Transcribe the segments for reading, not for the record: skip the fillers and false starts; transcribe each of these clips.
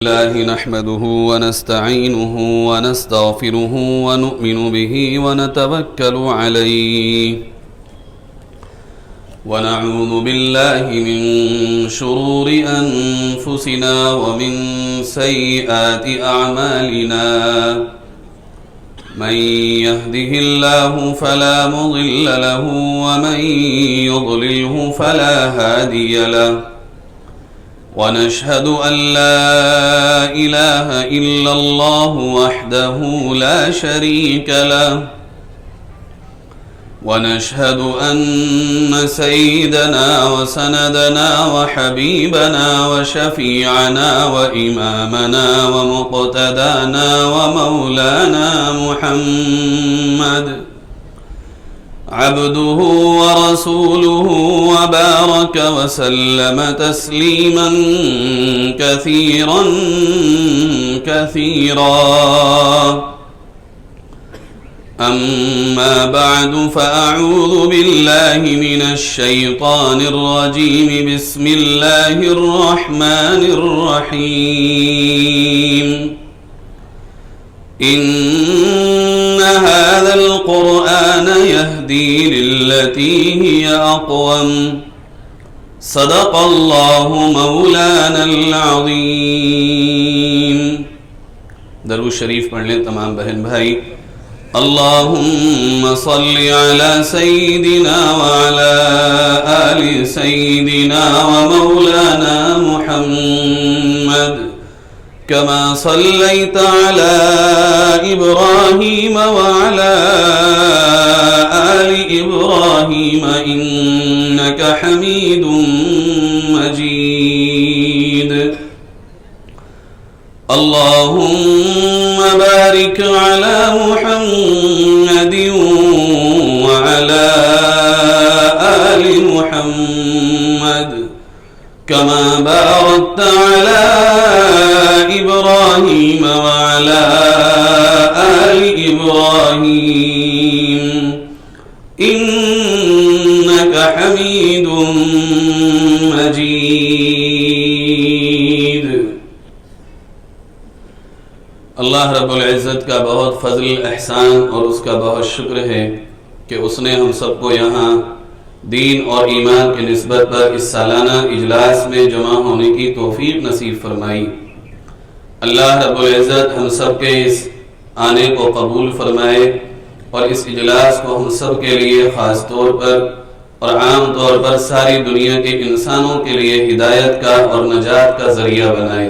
الله نحمده ونستعينه ونستغفره ونؤمن به ونتوكل عليه ونعوذ بالله من شرور أنفسنا ومن سيئات أعمالنا من يهده الله فلا مضل له ومن يضلله فلا هادي له ونشهد أن لا إله إلا الله وحده لا شريك له ونشهد أن سيدنا وسندنا وحبيبنا وشفيعنا وإمامنا ومقتدانا ومولانا محمد عبده ورسوله وبارك وسلم تسليما كثيرا أما بعد فأعوذ بالله من الشيطان الرجيم بسم الله الرحمن الرحيم إن هذا القرآن يهدي للتي هي أقوم صدق الله مولانا العظيم. درود شریف پڑھ لیں تمام بہن بھائی. اللهم صل على سيدنا وعلى آل سيدنا ومولانا محمد كما صليت على إبراهيم وعلى آل إبراهيم إنك حميد مجيد. اللهم بارك على محمد وعلى آل محمد كما باركت على إبراهيم وعلى آل إبراهيم إنك حميد مجيد. اللہ رب العزت کا بہت فضل احسان اور اس کا بہت شکر ہے کہ اس نے ہم سب کو یہاں دین اور ایمان کی نسبت پر اس سالانہ اجلاس میں جمع ہونے کی توفیق نصیب فرمائی. اللہ رب العزت ہم سب کے اس آنے کو قبول فرمائے اور اس اجلاس کو ہم سب کے لیے خاص طور پر اور عام طور پر ساری دنیا کے انسانوں کے لیے ہدایت کا اور نجات کا ذریعہ بنائے.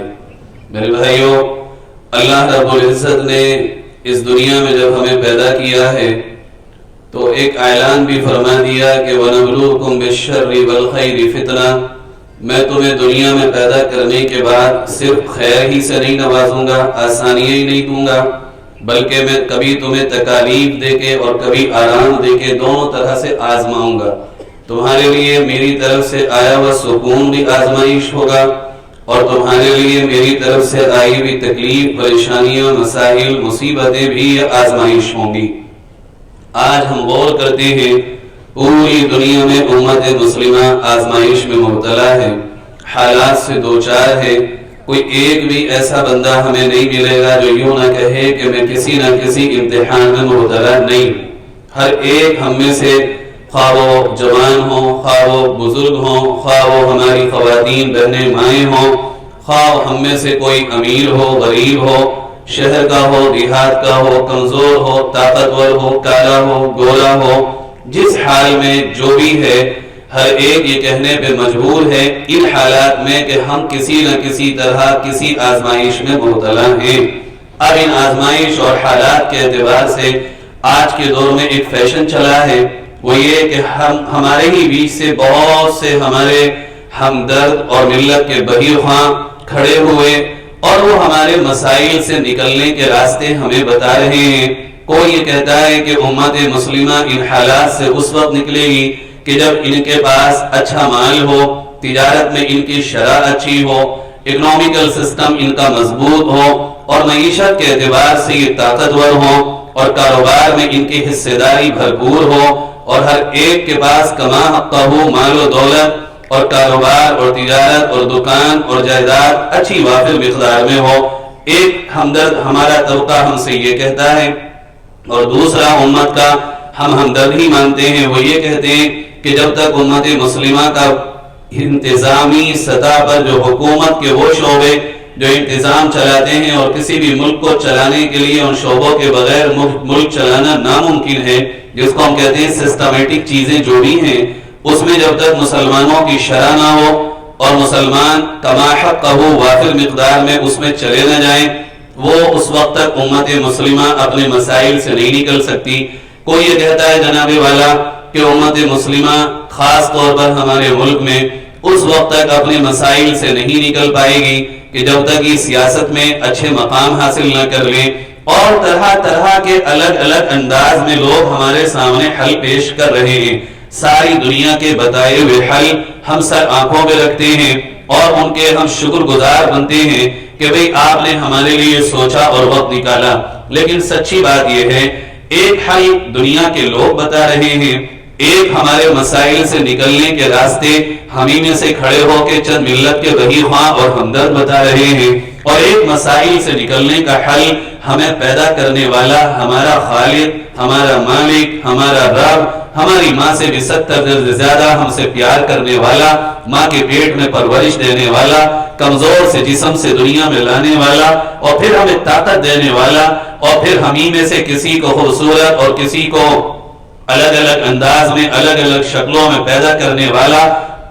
میرے بھائیوں، اللہ رب العزت نے اس دنیا میں جب ہمیں پیدا کیا ہے تو ایک اعلان بھی فرما دیا کہ وَنَبْلُوكُمْ بِالشَّرِّ وَالْخَيْرِ فِتْنَةً. میں تمہیں دنیا میں پیدا کرنے کے بعد صرف خیر ہی سے نہیں نوازوں گا، آسانیاں ہی نہیں دوں گا، بلکہ میں کبھی تمہیں تکالیف دے کے اور کبھی آرام دے کے دونوں طرح سے آزماؤں گا. تمہارے لیے میری طرف سے آیا ہوا سکون بھی آزمائش ہوگا اور تمہارے لیے میری طرف سے آئی ہوئی تکلیف، پریشانیاں، مسائل، مصیبتیں بھی آزمائش ہوں گی. آج ہم غور کرتے ہیں پوری دنیا میں امت مسلمہ آزمائش میں مبتلا ہے، حالات سے دوچار ہے. کوئی ایک بھی ایسا بندہ ہمیں نہیں ملے گا جو یوں نہ کہے کہ میں کسی نہ کسی امتحان میں مبتلا نہیں. ہر ایک ہم میں سے، خواہ وہ جوان ہوں، خواہ وہ بزرگ ہوں، خواہ وہ ہماری خواتین بہنیں مائیں ہوں، خواہ ہم میں سے کوئی امیر ہو، غریب ہو، شہر کا ہو، دیہات کا ہو، کمزور ہو، طاقتور ہو، کالا ہو، گورا ہو، جس حال میں جو بھی ہے، ہر ایک یہ کہنے پہ مجبور ہے ان حالات میں کہ ہم کسی نہ کسی طرح کسی آزمائش میں مبتلا ہیں. اب ان آزمائش اور حالات کے اعتبار سے آج کے دور میں ایک فیشن چلا ہے، وہ یہ کہ ہمارے ہی بیچ سے بہت سے ہمارے ہمدرد اور ملت کے بہیر خواں کھڑے ہوئے اور وہ ہمارے مسائل سے نکلنے کے راستے ہمیں بتا رہے ہیں. کوئی یہ کہتا ہے کہ امت مسلمہ ان حالات سے اس وقت نکلے گی کہ جب ان کے پاس اچھا مال ہو، تجارت میں ان کی شرح اچھی ہو، اکنامیکل سسٹم ان کا مضبوط ہو اور معیشت کے اعتبار سے یہ طاقتور ہو اور کاروبار میں ان کی حصہ داری بھرپور ہو اور ہر ایک کے پاس کما حقہ مال و دولت اور کاروبار اور تجارت اور دکان اور جائیداد اچھی وافر مقدار میں ہو، ایک ہمدرد ہمارا طبقہ ہم سے یہ کہتا ہے، اور دوسرا امت کا ہم ہمدرد ہی مانتے ہیں، وہ یہ کہتے ہیں کہ جب تک امت مسلمہ کا انتظامی سطح پر جو حکومت کے وہ شعبے جو انتظام چلاتے ہیں، اور کسی بھی ملک کو چلانے کے لیے ان شعبوں کے بغیر ملک چلانا ناممکن ہے، جس کو ہم کہتے ہیں سسٹمیٹک چیزیں جو بھی ہیں، اس میں جب تک مسلمانوں کی شرح نہ ہو اور مسلمان کما حقہ وافر مقدار میں اس میں چلے نہ جائیں، وہ اس وقت تک امت مسلمہ اپنے مسائل سے نہیں نکل سکتی۔ کوئی یہ کہتا ہے جناب والا کہ امت مسلمہ خاص طور پر ہمارے ملک میں اس وقت تک اپنے مسائل سے نہیں نکل پائے گی کہ جب تک یہ سیاست میں اچھے مقام حاصل نہ کر لیں، اور طرح طرح کے الگ الگ انداز میں لوگ ہمارے سامنے حل پیش کر رہے ہیں۔ ساری دنیا کے بتائے ہوئے حل ہم سر آنکھوں پہ رکھتے ہیں اور ان کے ہم شکر گزار بنتے ہیں کہ بھئی آپ نے ہمارے لیے سوچا اور وقت نکالا، لیکن سچی بات یہ ہے ایک حل دنیا کے لوگ بتا رہے ہیں، ایک ہمارے مسائل سے نکلنے کے راستے ہمیں میں سے کھڑے ہو کے چند ملت کے وحی خواہ اور ہمدرد بتا رہے ہیں، اور ایک مسائل سے نکلنے کا حل ہمیں پیدا کرنے والا ہمارا خالق، ہمارا مالک، ہمارا رب، ہماری ماں سے بھی 70 درجے زیادہ ہم سے پیار کرنے والا، ماں کے پیٹ میں پرورش دینے والا، کمزور سے جسم سے دنیا میں لانے والا، اور پھر ہمیں طاقت دینے والا، اور پھر ہمیں میں سے کسی کو خوبصورت اور کسی کو الگ الگ انداز میں الگ الگ شکلوں میں پیدا کرنے والا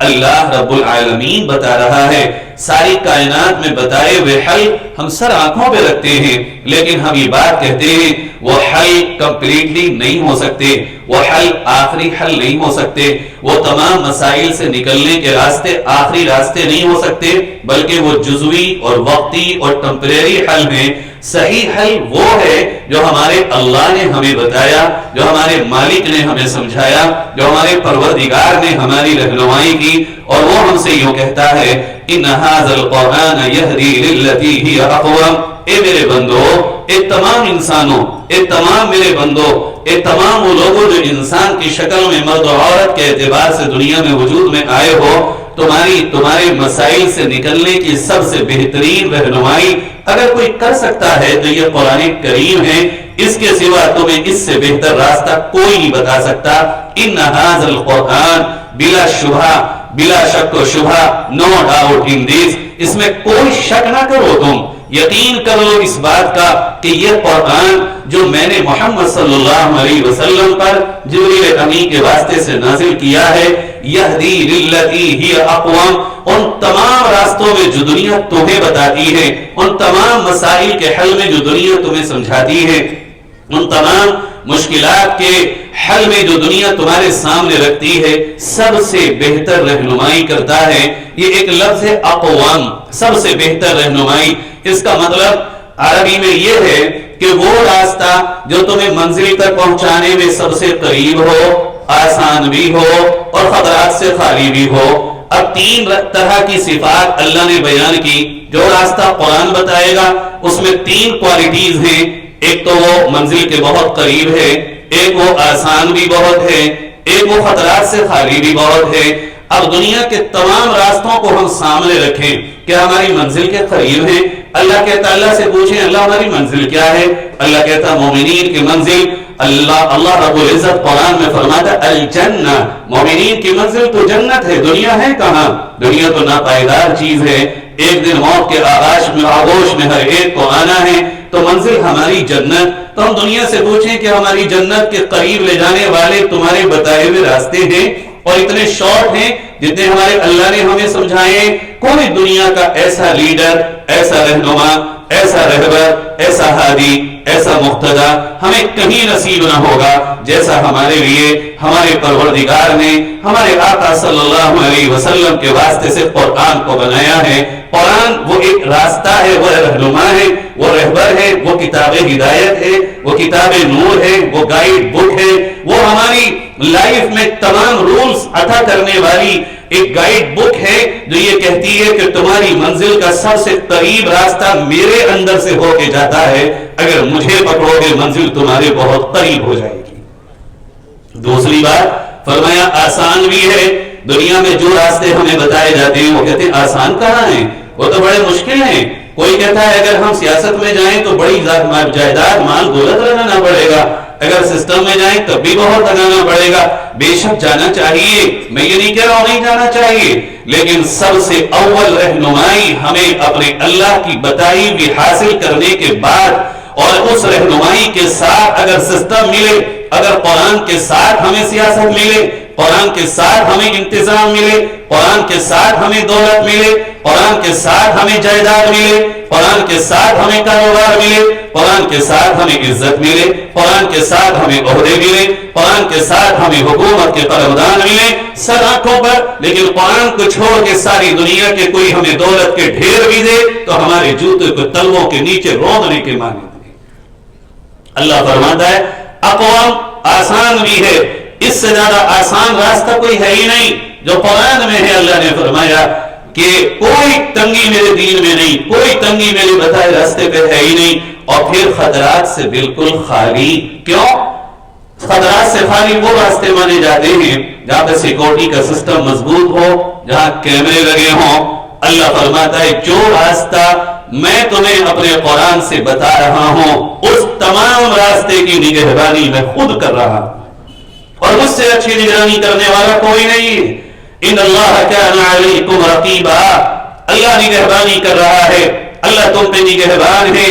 اللہ رب العالمین بتا رہا ہے۔ ساری کائنات میں بتائے ہوئے حل ہم سر آنکھوں پہ رکھتے ہیں، لیکن ہم یہ بات کہتے ہیں وہ حل کمپلیٹلی نہیں ہو سکتے، وہ حل آخری حل نہیں ہو سکتے، وہ تمام مسائل سے نکلنے کے راستے آخری راستے نہیں ہو سکتے، بلکہ وہ جزوی اور وقتی اور ٹمپریری حل ہیں۔ صحیح حل وہ ہے جو ہمارے اللہ نے ہمیں بتایا، جو ہمارے مالک نے ہمیں سمجھایا، جو ہمارے پروردگار نے ہماری رہنمائی کی، اور وہ ہم سے یوں کہتا ہے ان ھذا القرآن یہدی للتی ہی اقوم۔ اے میرے بندو، اے تمام انسانوں، اے تمام میرے بندو، اے تمام وہ لوگوں جو انسان کی شکل میں مرد و عورت کے اعتبار سے دنیا میں وجود میں آئے ہو، تمہارے مسائل سے نکلنے کی سب سے بہترین رہنمائی اگر کوئی کر سکتا ہے تو یہ قرآن کریم ہے، اس کے سوا تمہیں اس سے بہتر راستہ کوئی نہیں بتا سکتا۔ ان ھذا القرآن بلا شبہ، بلا شک و شبہ، نو ڈاؤٹ ان دس، اس میں کوئی شک نہ کرو، تم یقین کر لو اس بات کا کہ یہ قرآن جو میں نے محمد صلی اللہ علیہ وسلم پر جبریل امین کے واسطے سے نازل کیا ہے، یہدی للتی ہی اقوم، ان تمام راستوں میں جو دنیا تمہیں بتاتی ہے، ان تمام مسائل کے حل میں جو دنیا تمہیں سمجھاتی ہے، ان تمام مشکلات کے حل میں جو دنیا تمہارے سامنے رکھتی ہے، سب سے بہتر رہنمائی کرتا ہے۔ یہ ایک لفظ ہے اقوام، سب سے بہتر رہنمائی۔ اس کا مطلب عربی میں یہ ہے کہ وہ راستہ جو تمہیں منزل تک پہنچانے میں سب سے قریب ہو، آسان بھی ہو اور خطرات سے خالی بھی ہو۔ اب تین طرح کی صفات اللہ نے بیان کی۔ جو راستہ قرآن بتائے گا اس میں تین کوالٹیز ہیں، ایک تو وہ منزل کے بہت قریب ہے، ایک وہ آسان بھی بہت ہے، ایک وہ خطرات سے خالی بھی بہت ہے۔ اب دنیا کے تمام راستوں کو ہم سامنے رکھیں کہ ہماری منزل کے قریب ہیں۔ اللہ کہتا، اللہ سے پوچھیں اللہ ہماری منزل کیا ہے؟ اللہ کہتا مومنین کی منزل، اللہ رب العزت قرآن میں فرماتا الجنہ، مومنین کی منزل تو جنت ہے۔ دنیا ہے کہاں؟ دنیا تو ناپائیدار چیز ہے، ایک دن موت کے آغوش میں ہر ایک کو آنا ہے، تو منزل ہماری جنت۔ تو ہم دنیا سے پوچھیں کہ ہماری جنت کے قریب لے جانے والے تمہارے بتائے ہوئے راستے ہیں، اور اتنے شارٹ ہیں جتنے ہمارے اللہ نے ہمیں سمجھائے۔ کوئی دنیا کا ایسا لیڈر، ایسا رہنما، ایسا رہبر، ایسا ہادی، ایسا مقتدی ہمیں کہیں نصیب نہ ہوگا جیسا ہمارے لیے ہمارے پروردگار نے ہمارے آقا صلی اللہ علیہ وسلم کے واسطے سے قرآن کو بنایا ہے۔ قرآن وہ ایک راستہ ہے، وہ رہنما ہے، وہ رہبر ہے، وہ کتاب ہدایت ہے، وہ کتاب نور ہے، وہ گائیڈ بک ہے، وہ ہماری لائف میں تمام رولز عطا کرنے والی ایک گائیڈ بک ہے جو یہ کہتی ہے کہ تمہاری منزل کا سب سے قریب راستہ میرے اندر سے ہو کے جاتا ہے، اگر مجھے پکڑو گے منزل تمہارے بہت قریب ہو جائے گی۔ دوسری بات فرمایا آسان بھی ہے، دنیا میں جو راستے ہمیں بتائے جاتے ہیں وہ کہتے ہیں آسان کہاں ہیں، وہ تو بڑے مشکل ہیں۔ کوئی کہتا ہے اگر ہم سیاست میں جائیں تو بڑی جائیداد مال دولت لگانا پڑے گا، اگر سسٹم میں جائیں تب بھی بہت لگانا پڑے گا۔ بے شک جانا چاہیے، میں یہ نہیں کہہ رہا ہوں نہیں جانا چاہیے، لیکن سب سے اول رہنمائی ہمیں اپنے اللہ کی بتائی ہوئی حاصل کرنے کے بعد، اور اس رہنمائی کے ساتھ اگر سسٹم ملے، اگر قرآن کے ساتھ ہمیں سیاست ملے، قرآن کے ساتھ ہمیں انتظام ملے، قرآن کے ساتھ ہمیں دولت ملے، قرآن کے ساتھ ہمیں جائیداد ملے، قرآن کے ساتھ ہمیں کاروبار ملے، قرآن کے ساتھ ہمیں عزت ملے، قرآن کے ساتھ ہمیں عہدے ملے، قرآن کے ساتھ ہمیں حکومت کے قلمدان ملے سر آنکھوں پر، لیکن قرآن کو چھوڑ کے ساری دنیا کے کوئی ہمیں دولت کے ڈھیر بھی دے تو ہمارے جوتے کو تلووں کے نیچے روندنے کے معنی دے۔ اللہ فرماتا ہے اقوام آسان بھی ہے، اس سے زیادہ آسان راستہ کوئی ہے ہی نہیں جو قرآن میں ہے۔ اللہ نے فرمایا کہ کوئی تنگی میرے دین میں نہیں، کوئی تنگی میرے بتائے راستے پہ ہے ہی نہیں، اور پھر خطرات سے بالکل خالی۔ کیوں خطرات سے خالی؟ وہ راستے مانے جاتے ہیں جہاں پہ سیکورٹی کا سسٹم مضبوط ہو، جہاں کیمرے لگے ہوں۔ اللہ فرماتا ہے جو راستہ میں تمہیں اپنے قرآن سے بتا رہا ہوں اس تمام راستے کی نگہبانی میں خود کر رہا ہوں، اور مجھ سے اچھی نگرانی کرنے والا کوئی نہیں۔ ان اللہ کان علیکم رقیبا، اللہ نگہبانی کر رہا ہے، اللہ تم پہ نگہبان ہے،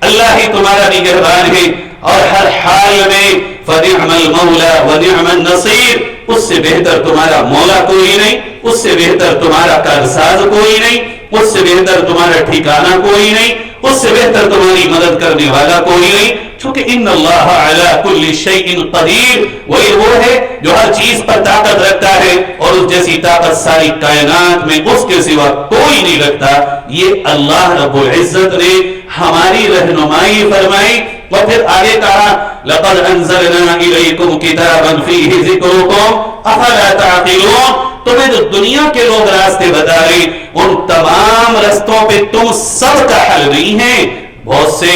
اللہ ہی تمہارا نگہبان ہے، اور ہر حال میں فنعم المولا ونعم النصیر، اس سے بہتر تمہارا مولا کوئی نہیں، اس سے بہتر تمہارا کارساز کوئی نہیں، اس سے بہتر تمہارا ٹھکانہ کوئی نہیں، اس سے بہتر تمہاری مدد کرنے والا کوئی نہیں، چونکہ ان اللہ علی کل شیء قدیر، وہی وہ ہے جو ہر چیز پر طاقت رکھتا ہے، اور اس جیسی طاقت ساری کائنات میں اس کے سوا کوئی نہیں رکھتا۔ یہ اللہ رب العزت نے ہماری رہنمائی فرمائی، اور پھر آگے کہا لقد انزلنا الیکم کتابا فیہ ذکرکم افلا تعقلون، تمہیں جو دنیا کے لوگ راستے بتا رہے ان تمام رستوں پہ تم سب کا حل نہیں ہے۔ بہت سے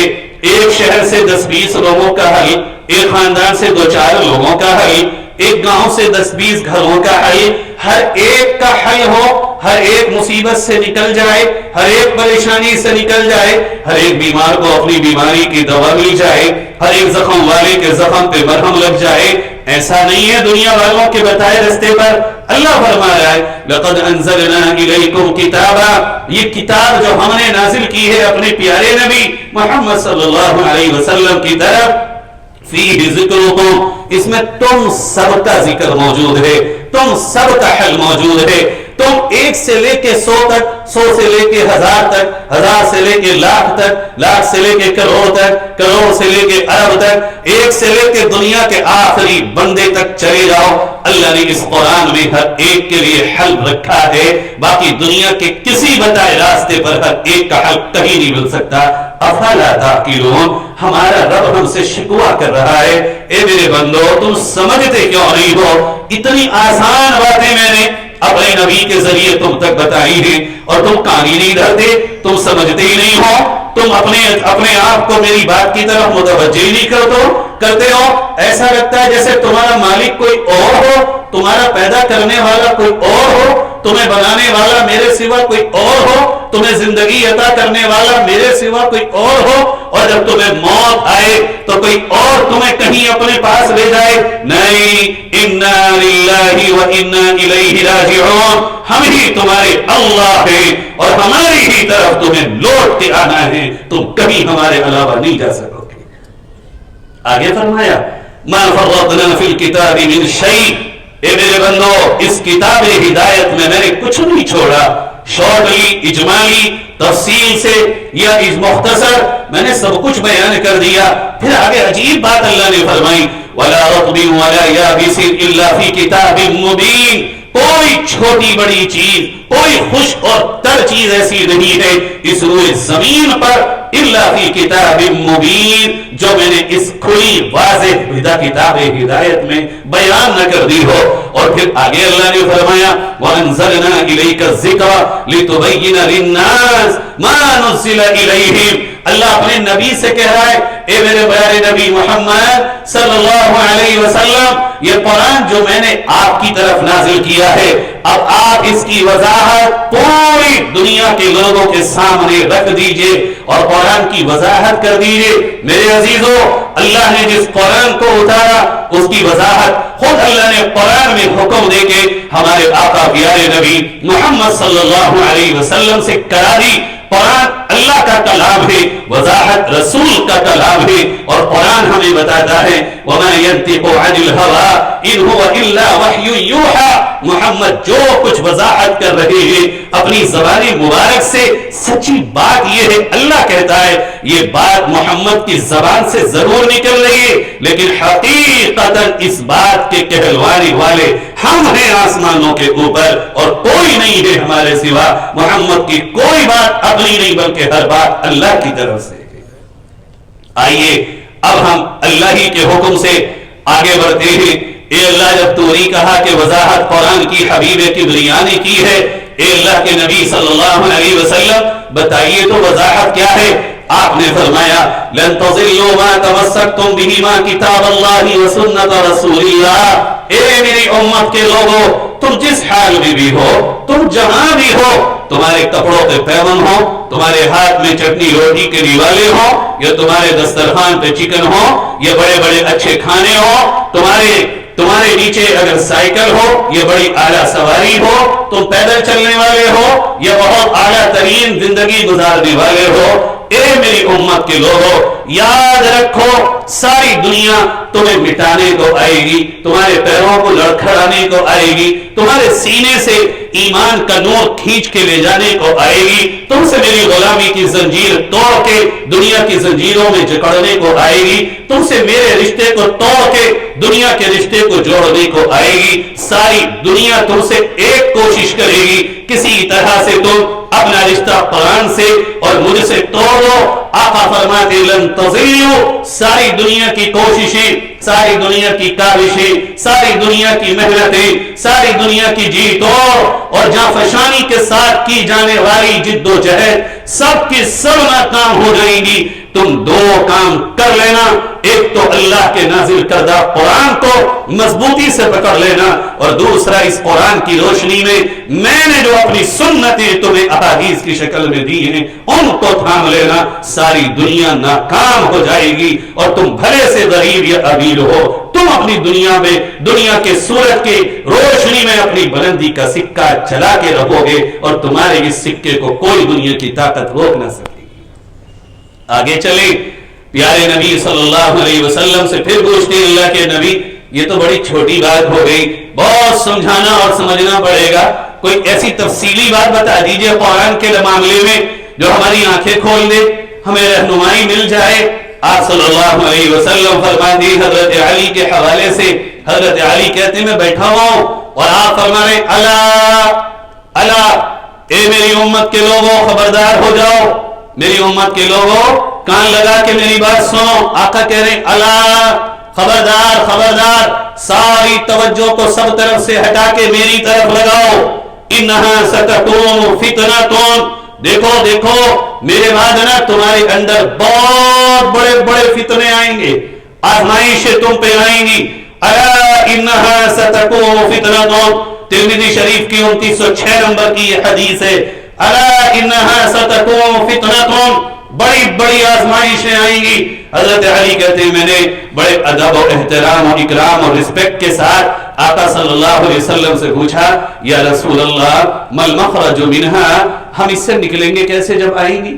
ایک شہر سے 10-20 لوگوں کا حل، ایک خاندان سے 2-4 لوگوں کا حل، ایک گاؤں سے 10-20 گھروں کا حل، ہر ایک کا حل ہو، ہر ایک مصیبت سے نکل جائے، ہر ایک پریشانی سے نکل جائے، ہر ایک بیمار کو اپنی بیماری کی دوا مل جائے، ہر ایک زخم والے کے زخم پہ مرہم لگ جائے، ایسا نہیں ہے دنیا والوں کے بتائے رستے پر۔ اللہ فرما رہا ہے لقد انزلنا الیکم کتابا، یہ کتاب جو ہم نے نازل کی ہے اپنے پیارے نبی محمد صلی اللہ علیہ وسلم کی طرف، فیہ ذکرکم، اس میں تم سب کا ذکر موجود ہے، تم سب کا حل موجود ہے، تم 1 سے لے کے 100 تک، 100 سے لے کے 1000 تک، 1000 سے لے کے لاکھ تک، لاکھ سے لے کے کروڑ تک، کروڑ سے لے کے ارب تک، 1 سے لے کے دنیا کے آخری بندے تک چلے جاؤ، اللہ نے اس قرآن میں ہر ایک کے لیے حل رکھا ہے، باقی دنیا کے کسی بتائے راستے پر ہر ایک کا حل کہیں نہیں مل سکتا۔ افلا تعقلون، ہمارا رب ہم سے شکوہ کر رہا ہے اے میرے بندو تم سمجھتے کیوں نہیں ہو؟ اتنی آسان باتیں میں نے اپنے نبی کے ذریعے تم تک بتائی ہیں اور تم کان ہی نہیں دھرتے، تم سمجھتے ہی نہیں ہو، تم اپنے آپ کو میری بات کی طرف متوجہ ہی نہیں کرتے ہو۔ ایسا لگتا ہے جیسے تمہارا مالک کوئی اور ہو، تمہارا پیدا کرنے والا کوئی اور ہو، تمہیں بنانے والا میرے سوا کوئی اور ہو، تمہیں زندگی عطا کرنے والا میرے سوا کوئی اور ہو، اور جب تمہیں موت آئے تو کوئی اور تمہیں کہیں اپنے پاس لے جائے۔ نہیں، انا للہ و انا الیہ راجعون، ہم ہی تمہارے اللہ ہیں اور ہماری ہی طرف تمہیں لوٹ کے آنا ہے، تم کہیں ہمارے علاوہ نہیں جا سکو گے۔ آگے فرمایا ما فرطنا فی الکتاب من شیء، اے میرے بندو اس کتاب ہدایت میں نے کچھ نہیں چھوڑا، شارٹلی، اجمالی، تفصیل سے یا مختصر میں نے سب کچھ بیان کر دیا۔ پھر آگے عجیب بات اللہ نے فرمائی وَلَا رَطْبٍ وَلَا يَابِسٍ إِلَّا فِي كِتَابٍ مُبِينٍ، کوئی چھوٹی بڑی چیز، کوئی خشک اور تر چیز ایسی نہیں ہے اس روئے زمین پر الا فی کتاب مبین، جو میں نے اس کھلی واضح کتاب ہدایت میں بیان نہ کر دی ہو۔ اور پھر آگے اللہ نے فرمایا وَأَنزَلْنَا إِلَيْكَ الذِّكْرَ لِتُبَيِّنَ لِلنَّاسِ مَا نُزِّلَ إِلَيْهِمْ، اللہ اپنے نبی سے کہہ رہا ہے اے میرے پیارے نبی محمد صلی اللہ علیہ وسلم یہ قرآن جو میں نے آپ کی طرف نازل کیا ہے اب آپ اس کی وضاحت پوری دنیا کے لوگوں کے سامنے رکھ دیجئے اور قرآن کی وضاحت کر دیجئے۔ میرے عزیزو اللہ نے جس قرآن کو اتارا اس کی وضاحت خود اللہ نے قرآن میں حکم دے کے ہمارے آقا پیارے نبی محمد صلی اللہ علیہ وسلم سے کرا دی۔ قرآن اللہ کا کلام ہے، وضاحت رسول کا کلام ہے، اور قرآن ہمیں بتاتا ہے وَمَا يَنْتِقُ عَنِ الْهَوَىٰ إِنْ هُوَ إِلَّا وَحْيٌ يُوحَىٰ۔ محمد جو کچھ وضاحت کر رہے ہیں اپنی زبان مبارک سے سچی بات یہ ہے اللہ کہتا ہے یہ بات محمد کی زبان سے ضرور نکل رہی ہے لیکن حقیقتاً اس بات کے کہلوانے والے ہم ہیں آسمانوں کے اوپر اور کوئی نہیں ہے ہمارے سوا۔ محمد کی کوئی بات اپنی نہیں بلکہ ہر بات اللہ کی طرف سے ہے۔ آئیے اب ہم اللہ ہی کے حکم سے آگے بڑھتے ہیں۔ اے اللہ جب تو نے کہا کہ وضاحت قرآن کی حبیب کبریا نے کی ہے، اے اللہ کے نبی صلی اللہ علیہ وسلم بتائیے تو وضاحت کیا ہے؟ آپ نے فرمایا لن تضلوا ما تمسكتم بهما کتاب اللہ وسنت رسول اللہ۔ اے میری امت کے لوگوں تم جس حال میں بھی ہو، تم جہاں بھی ہو، تمہارے کپڑوں پہ پیون ہو، تمہارے ہاتھ میں چٹنی روٹی کے دیوالے ہو، یا تمہارے دسترخوان پہ چکن ہو، یا بڑے بڑے اچھے کھانے ہو، تمہارے نیچے اگر سائیکل ہو، یہ بڑی اعلیٰ سواری ہو، تم پیدل چلنے والے ہو یا بہت اعلیٰ ترین زندگی گزارنے والے ہو، اے میری امت کے لوگوں یاد رکھو ساری دنیا تمہیں مٹانے کو آئے گی، تمہارے پیروں کو لڑکھڑانے کو آئے گی، تمہارے سینے سے ایمان کا نور کھینچ کے لے جانے کو آئے گی، تم سے میری غلامی کی زنجیر توڑ کے دنیا کی زنجیروں میں جکڑنے کو آئے گی، تم سے میرے رشتے کو توڑ کے دنیا کے رشتے کو جوڑنے کو آئے گی۔ ساری دنیا تم سے ایک کوشش کرے گی کسی طرح سے تم اپنا رشتہ قرآن سے اور مجھ سے توڑ دو۔ آقا فرماتے لن تضلوا، ساری دنیا کی کوششیں، ساری دنیا کی کاوشیں، ساری دنیا کی محنتیں، ساری دنیا کی جیت اور جانفشانی کے ساتھ کی جانے والی جد و جہد سب کی سب ناکام ہو جائیں گی۔ تم دو کام کر لینا، ایک تو اللہ کے نازل کردہ قرآن کو مضبوطی سے پکڑ لینا، اور دوسرا اس قرآن کی روشنی میں نے جو اپنی سنتیں تمہیں احادیث کی شکل میں دی ہیں ان کو تھام لینا۔ ساری دنیا ناکام ہو جائے گی اور تم بھلے سے غریب یا امیر ہو، تم اپنی دنیا میں دنیا کے سورج کی روشنی میں اپنی بلندی کا سکہ چلا کے رہو گے اور تمہارے اس سکے کو کوئی دنیا کی طاقت روک نہ سکے۔ آگے چلیں، پیارے نبی صلی اللہ علیہ وسلم سے پھر پوچھتے ہیں اللہ کے نبی یہ تو بڑی چھوٹی بات ہو گئی، بہت سمجھانا اور سمجھنا پڑے گا، کوئی ایسی تفصیلی بات بتا دیجئے قرآن کے معاملے میں جو ہماری آنکھیں کھول دے، ہمیں رہنمائی مل جائے۔ آپ صلی اللہ علیہ وسلم فرماتے ہیں حضرت علی کے حوالے سے، حضرت علی کہتے ہیں میں بیٹھا ہوں اور آپ فرما رہے الا اے میری امت کے لوگوں خبردار ہو جاؤ، میری امت کے لوگوں کان لگا کے میری بات سنو۔ آقا کہہ رہے الا خبردار خبردار، ساری توجہ کو سب طرف سے ہٹا کے میری طرف لگاؤ۔ انہا ستکون فتنۃ، دیکھو دیکھو میرے بعد نا تمہارے اندر بہت بڑے بڑے فتنے آئیں گے، آزمائشیں تم پہ آئیں گی۔ الا انہا ستکون فتنۃ، ترمذی شریف کی 2906 نمبر کی یہ حدیث ہے۔ الا انہا ستکون فتنۃ، بڑی بڑی آزمائشیں آئیں گی۔ حضرت علی کہتے ہیں میں نے بڑے ادب و احترام و اکرام اور رسپیکٹ کے ساتھ آقا صلی اللہ علیہ وسلم سے پوچھا یا رسول اللہ مل مخرج منہا، ہم اس سے نکلیں گے کیسے جب آئیں گی؟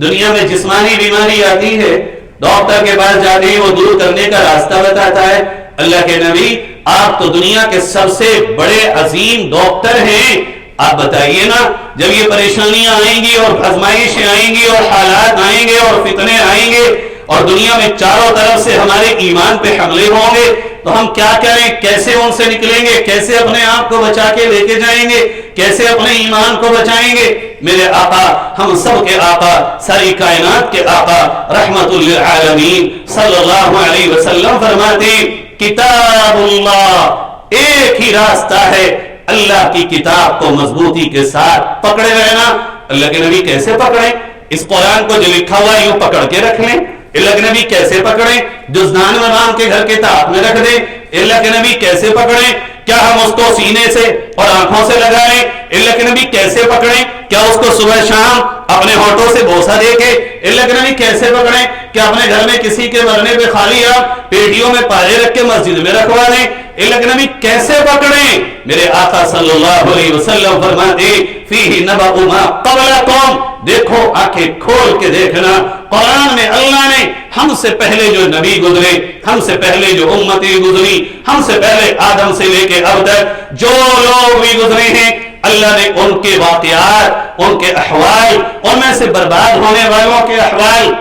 دنیا میں جسمانی بیماری آتی ہے، ڈاکٹر کے پاس جاتے ہیں، وہ دور کرنے کا راستہ بتاتا ہے۔ اللہ کے نبی آپ تو دنیا کے سب سے بڑے عظیم ڈاکٹر ہیں، آپ بتائیے نا جب یہ پریشانیاں آئیں گی اور آزمائشیں آئیں گی اور حالات آئیں گے اور فتنے آئیں گے اور دنیا میں چاروں طرف سے ہمارے ایمان پہ حملے ہوں گے تو ہم کیا کریں؟ کیسے ان سے نکلیں گے؟ کیسے اپنے آپ کو بچا کے لے کے جائیں گے؟ کیسے اپنے ایمان کو بچائیں گے؟ میرے آقا، ہم سب کے آقا، ساری کائنات کے آقا رحمت للعالمین صلی اللہ علیہ وسلم فرماتے کتاب اللہ، ایک ہی راستہ ہے اللہ کی کتاب کو مضبوطی کے ساتھ پکڑے رہنا۔ اللہ کے نبی کیسے پکڑیں؟ اس قرآن کو جو لکھا ہوا یوں پکڑ کے رکھ لیں، اللہ کے نبی کیسے پکڑیں؟ جزدان میں باندھ کے گھر کے تاپ میں رکھ دیں، اللہ کے نبی کیسے پکڑیں؟ کیا ہم اس کو سینے سے اور آنکھوں سے لگا لیں؟ اللہ کے نبی کیسے پکڑیں؟ کیا اس کو صبح شام اپنے ہونٹوں سے بوسہ دے کے؟ اللہ کے نبی کیسے پکڑیں؟ کیا اپنے گھر میں کسی کے مرنے پہ خالی آپ پیٹیوں میں پالے رکھ کے مسجد میں رکھوا دیں؟ اللہ کے نبی کیسے پکڑیں؟ میرے آقا صلی اللہ علیہ وسلم فرماتے فیہ نبأ ما قبلکم، دیکھو آنکھیں کھول کے دیکھنا، قرآن میں اللہ نے ہم سے پہلے جو نبی گزرے، ہم سے پہلے جو امتیں گزری، ہم سے پہلے آدم سے لے کے اب تک جو لوگ بھی گزرے ہیں، اللہ نے ان کے واقعات، ان کے احوال، ان میں سے برباد ہونے والوں کے احوال،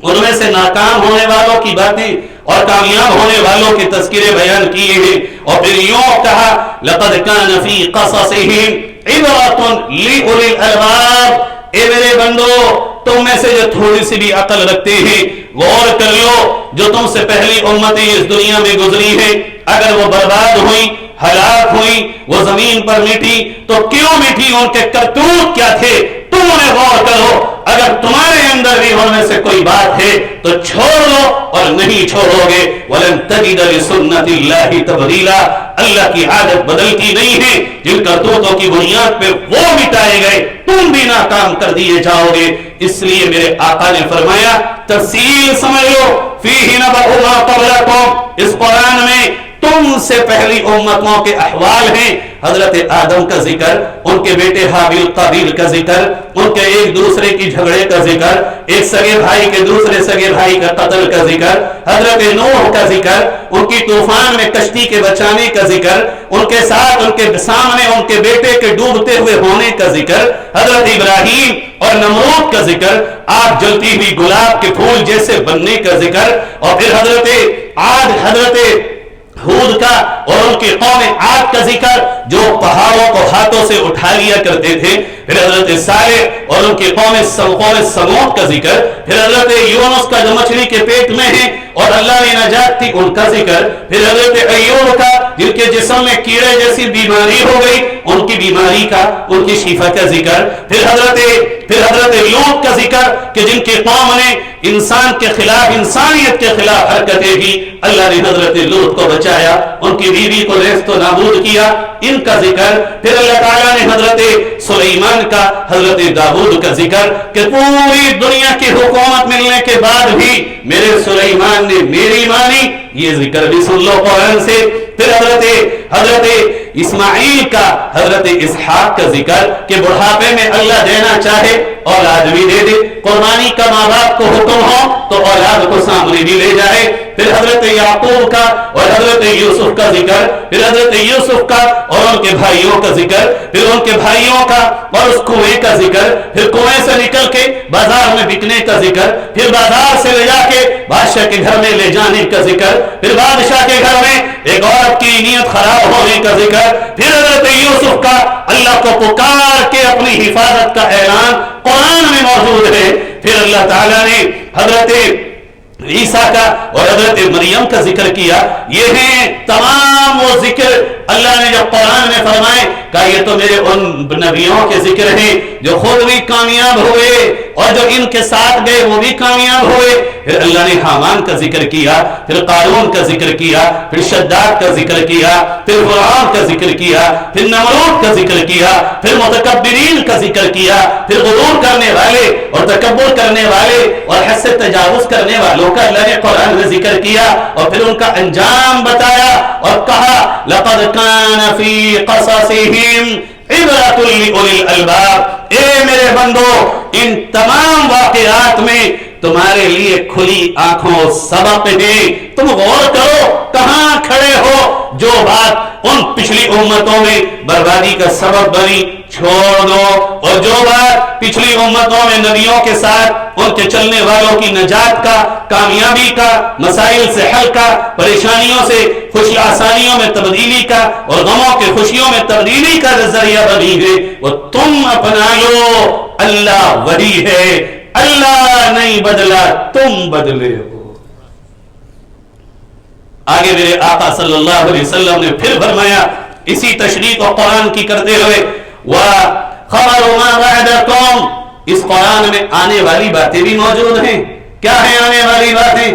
ان میں سے ناکام ہونے والوں کی باتیں اور کامیاب ہونے والوں کے تذکرے بیان کیے ہیں، اور پھر یوں کہا لقد كان في قصصهم عبرة لأولي الألباب، اے میرے بندو تم میں سے جو تھوڑی سی بھی عقل رکھتے ہیں غور کر لو، جو تم سے پہلی امتیں اس دنیا میں گزری ہیں اگر وہ برباد ہوئی، ہلاک ہوئی، وہ زمین پر مٹی تو کیوں مٹی؟ ان کے کرتوت کیا تھے؟ تم انہیں غور کرو، اگر تمہارے اندر بھی ان میں سے کوئی بات ہے تو چھوڑ لو اور نہیں چھوڑو گے۔ وَلَن تَجِدَ لِسُنَّتِ اللَّهِ تَبْدِيلًا، اللہ کی عادت بدلتی نہیں ہے، جن کرتوتوں کی بنیاد پہ وہ مٹائے گئے تم بھی ناکام کر دیے جاؤ گے۔ اس لیے میرے آقا نے فرمایا تفصیل سمجھ لو، فِيهِ نَبَأُ مَا قَبْلَكُمْ، اس قرآن میں تم سے پہلی امتوں کے احوال ہیں، حضرت آدم کا ذکر، ان کے بیٹے حابیل قابیل کا ذکر، ان کے ایک دوسرے کی جھگڑے کا ذکر، ایک سگے بھائی کے دوسرے سگے بھائی کا قتل کا ذکر، حضرت نوح کا ذکر، ان کی طوفان میں کشتی کے بچانے کا ذکر، ان کے ساتھ ان کے سامنے ان کے بیٹے کے ڈوبتے ہوئے ہونے کا ذکر، حضرت ابراہیم اور نمرود کا ذکر، آگ جلتی ہوئی گلاب کے پھول جیسے بننے کا ذکر، اور پھر حضرت عاد، حضرت ہود کا اور ان کی قوم عاد کا ذکر جو پہاڑوں کو ہاتھوں سے اٹھا لیا کرتے تھے، پھر حضرت صالح اور ان کی قوم سمود کا ذکر، پھر حضرت یونس کا جو مچھلی کے پیٹ میں ہے اور اللہ نے نجات دی ان کا ذکر، پھر حضرت ایوب کا جن کے جسم میں کیڑے جیسی بیماری ہو گئی ان کی بیماری کا، ان کی شفا کا ذکر، پھر حضرت لوط کا ذکر کہ جن کی قوم نے انسان کے خلاف، انسانیت کے خلاف حرکتیں کی، اللہ نے حضرت لوط کو بچایا، ان کی بیوی کو نیست و نابود کیا، ان کا ذکر، پھر اللہ تعالیٰ نے حضرت سلیمان کا، حضرت داؤد کا ذکر کہ پوری دنیا کی حکومت ملنے کے بعد بھی میرے سلیمان نے میری مانی، یہ ذکر بھی سن لو قرآن سے، پھر حضرت اسماعیل کا، حضرت اسحاق کا ذکر کہ بڑھاپے میں اللہ دینا چاہے اولاد بھی دے دے، قربانی کا ماں باپ کو حکم ہو تو اولاد کو سامنے بھی لے جائے، پھر حضرت یعقوب کا اور حضرت یوسف کا ذکر، پھر حضرت یوسف کا اور ان کے بھائیوں کا ذکر، پھر ان کے بھائیوں کا اور اس کنویں کا ذکر، پھر کنویں سے نکل کے بازار میں بکنے کا ذکر، پھر بازار سے لے جا کے بادشاہ کے گھر میں لے جانے کا ذکر، پھر بادشاہ کے گھر میں ایک عورت کی نیت خراب ہونے کا ذکر، پھر حضرت یوسف کا اللہ کو پکار کے اپنی حفاظت کا اعلان قرآن میں موجود ہے، پھر اللہ تعالیٰ نے حضرت عیسیٰ کا اور حضرت مریم کا ذکر کیا۔ یہ ہیں تمام وہ ذکر اللہ نے جب قرآن میں فرمائے کہ یہ تو میرے ان نبیوں کے ذکر ہیں جو خود بھی کامیاب ہوئے اور جو ان کے ساتھ گئے وہ بھی کامیاب ہوئے۔ پھر اللہ نے حامان کا ذکر کیا، پھر قارون کا ذکر کیا، پھر شداد کا ذکر کیا، پھر فرعون کا ذکر کیا، پھر نمرود کا ذکر کیا، پھر متکبرین کا ذکر کیا، پھر غرور کرنے والے اور تکبر کرنے والے اور حد سے تجاوز کرنے والوں کا اللہ نے قرآن میں ذکر کیا، اور پھر ان کا انجام بتایا اور کہا لقد كان في قصصهم عبرة لأولي الألباب، اے میرے بندو ان تمام واقعات میں تمہارے لیے کھلی آنکھوں سبق ہے، تم غور کرو کہاں کھڑے ہو، جو بات ان پچھلی امتوں میں بربادی کا سبب بنی چھوڑ دو، اور جو بات پچھلی امتوں میں نبیوں کے ساتھ ان کے چلنے والوں کی نجات کا، کامیابی کا، مسائل سے حل کا، پریشانیوں سے خوشی آسانیوں میں تبدیلی کا اور غموں کے خوشیوں میں تبدیلی کا ذریعہ بنی ہے، وہ تم اپنا لو۔ اللہ ولی ہے، اللہ نہیں بدلا، تم بدلے ہو۔ آگے میرے آقا صلی اللہ علیہ وسلم نے پھر فرمایا اسی تشریح کو قرآن کی کرتے ہوئے وَخَبَرُ مَا بَعْدَكُمْ، اس قرآن میں آنے والی باتیں بھی موجود ہیں. کیا ہے آنے والی باتیں؟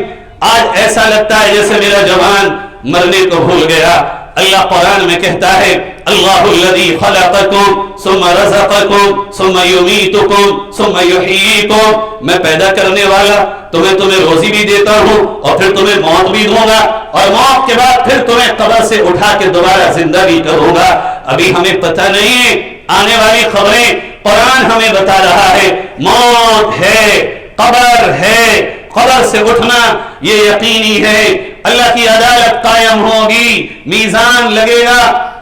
آج ایسا لگتا ہے جیسے میرا جوان مرنے کو بھول گیا. اللہ قرآن میں کہتا ہے اللہ الذی خلقکم ثم رزقکم ثم یمیتکم ثم یحییکم، میں پیدا کرنے والا تمہیں روزی بھی دیتا ہوں اور پھر تمہیں موت بھی دوں گا اور موت کے بعد پھر تمہیں قبر سے اٹھا کے دوبارہ زندہ بھی کروں گا. ابھی ہمیں پتہ نہیں ہے آنے والی خبریں، قرآن ہمیں بتا رہا ہے موت ہے، قبر ہے، قبر سے اٹھنا یہ یقینی ہے. اللہ کی عدالت قائم ہوگی، میزان لگے گا،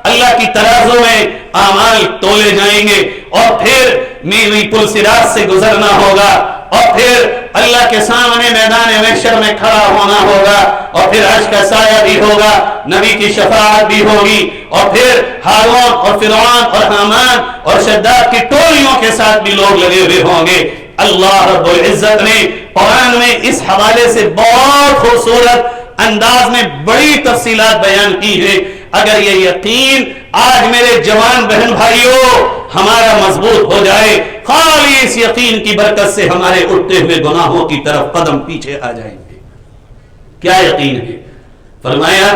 اللہ کی ترازو میں اعمال تولے جائیں گے اور پھر میری پل صراط سے گزرنا ہوگا اور پھر اللہ کے سامنے میدان محشر میں کھڑا ہونا ہوگا اور پھر عرش کا سایہ بھی ہوگا، نبی کی شفاعت بھی ہوگی اور پھر ہارون اور فرعون اور حامان اور شداد کی ٹولیوں کے ساتھ بھی لوگ لگے ہوئے ہوں گے. اللہ رب العزت نے قرآن میں اس حوالے سے بہت خوبصورت انداز میں بڑی تفصیلات بیان کی ہے. اگر یہ یقین آج میرے جوان بہن بھائیوں ہمارا مضبوط ہو جائے، خالی اس یقین کی برکت سے ہمارے اٹھتے ہوئے گناہوں کی طرف قدم پیچھے آ جائیں گے. کیا یقین ہے؟ فرمایا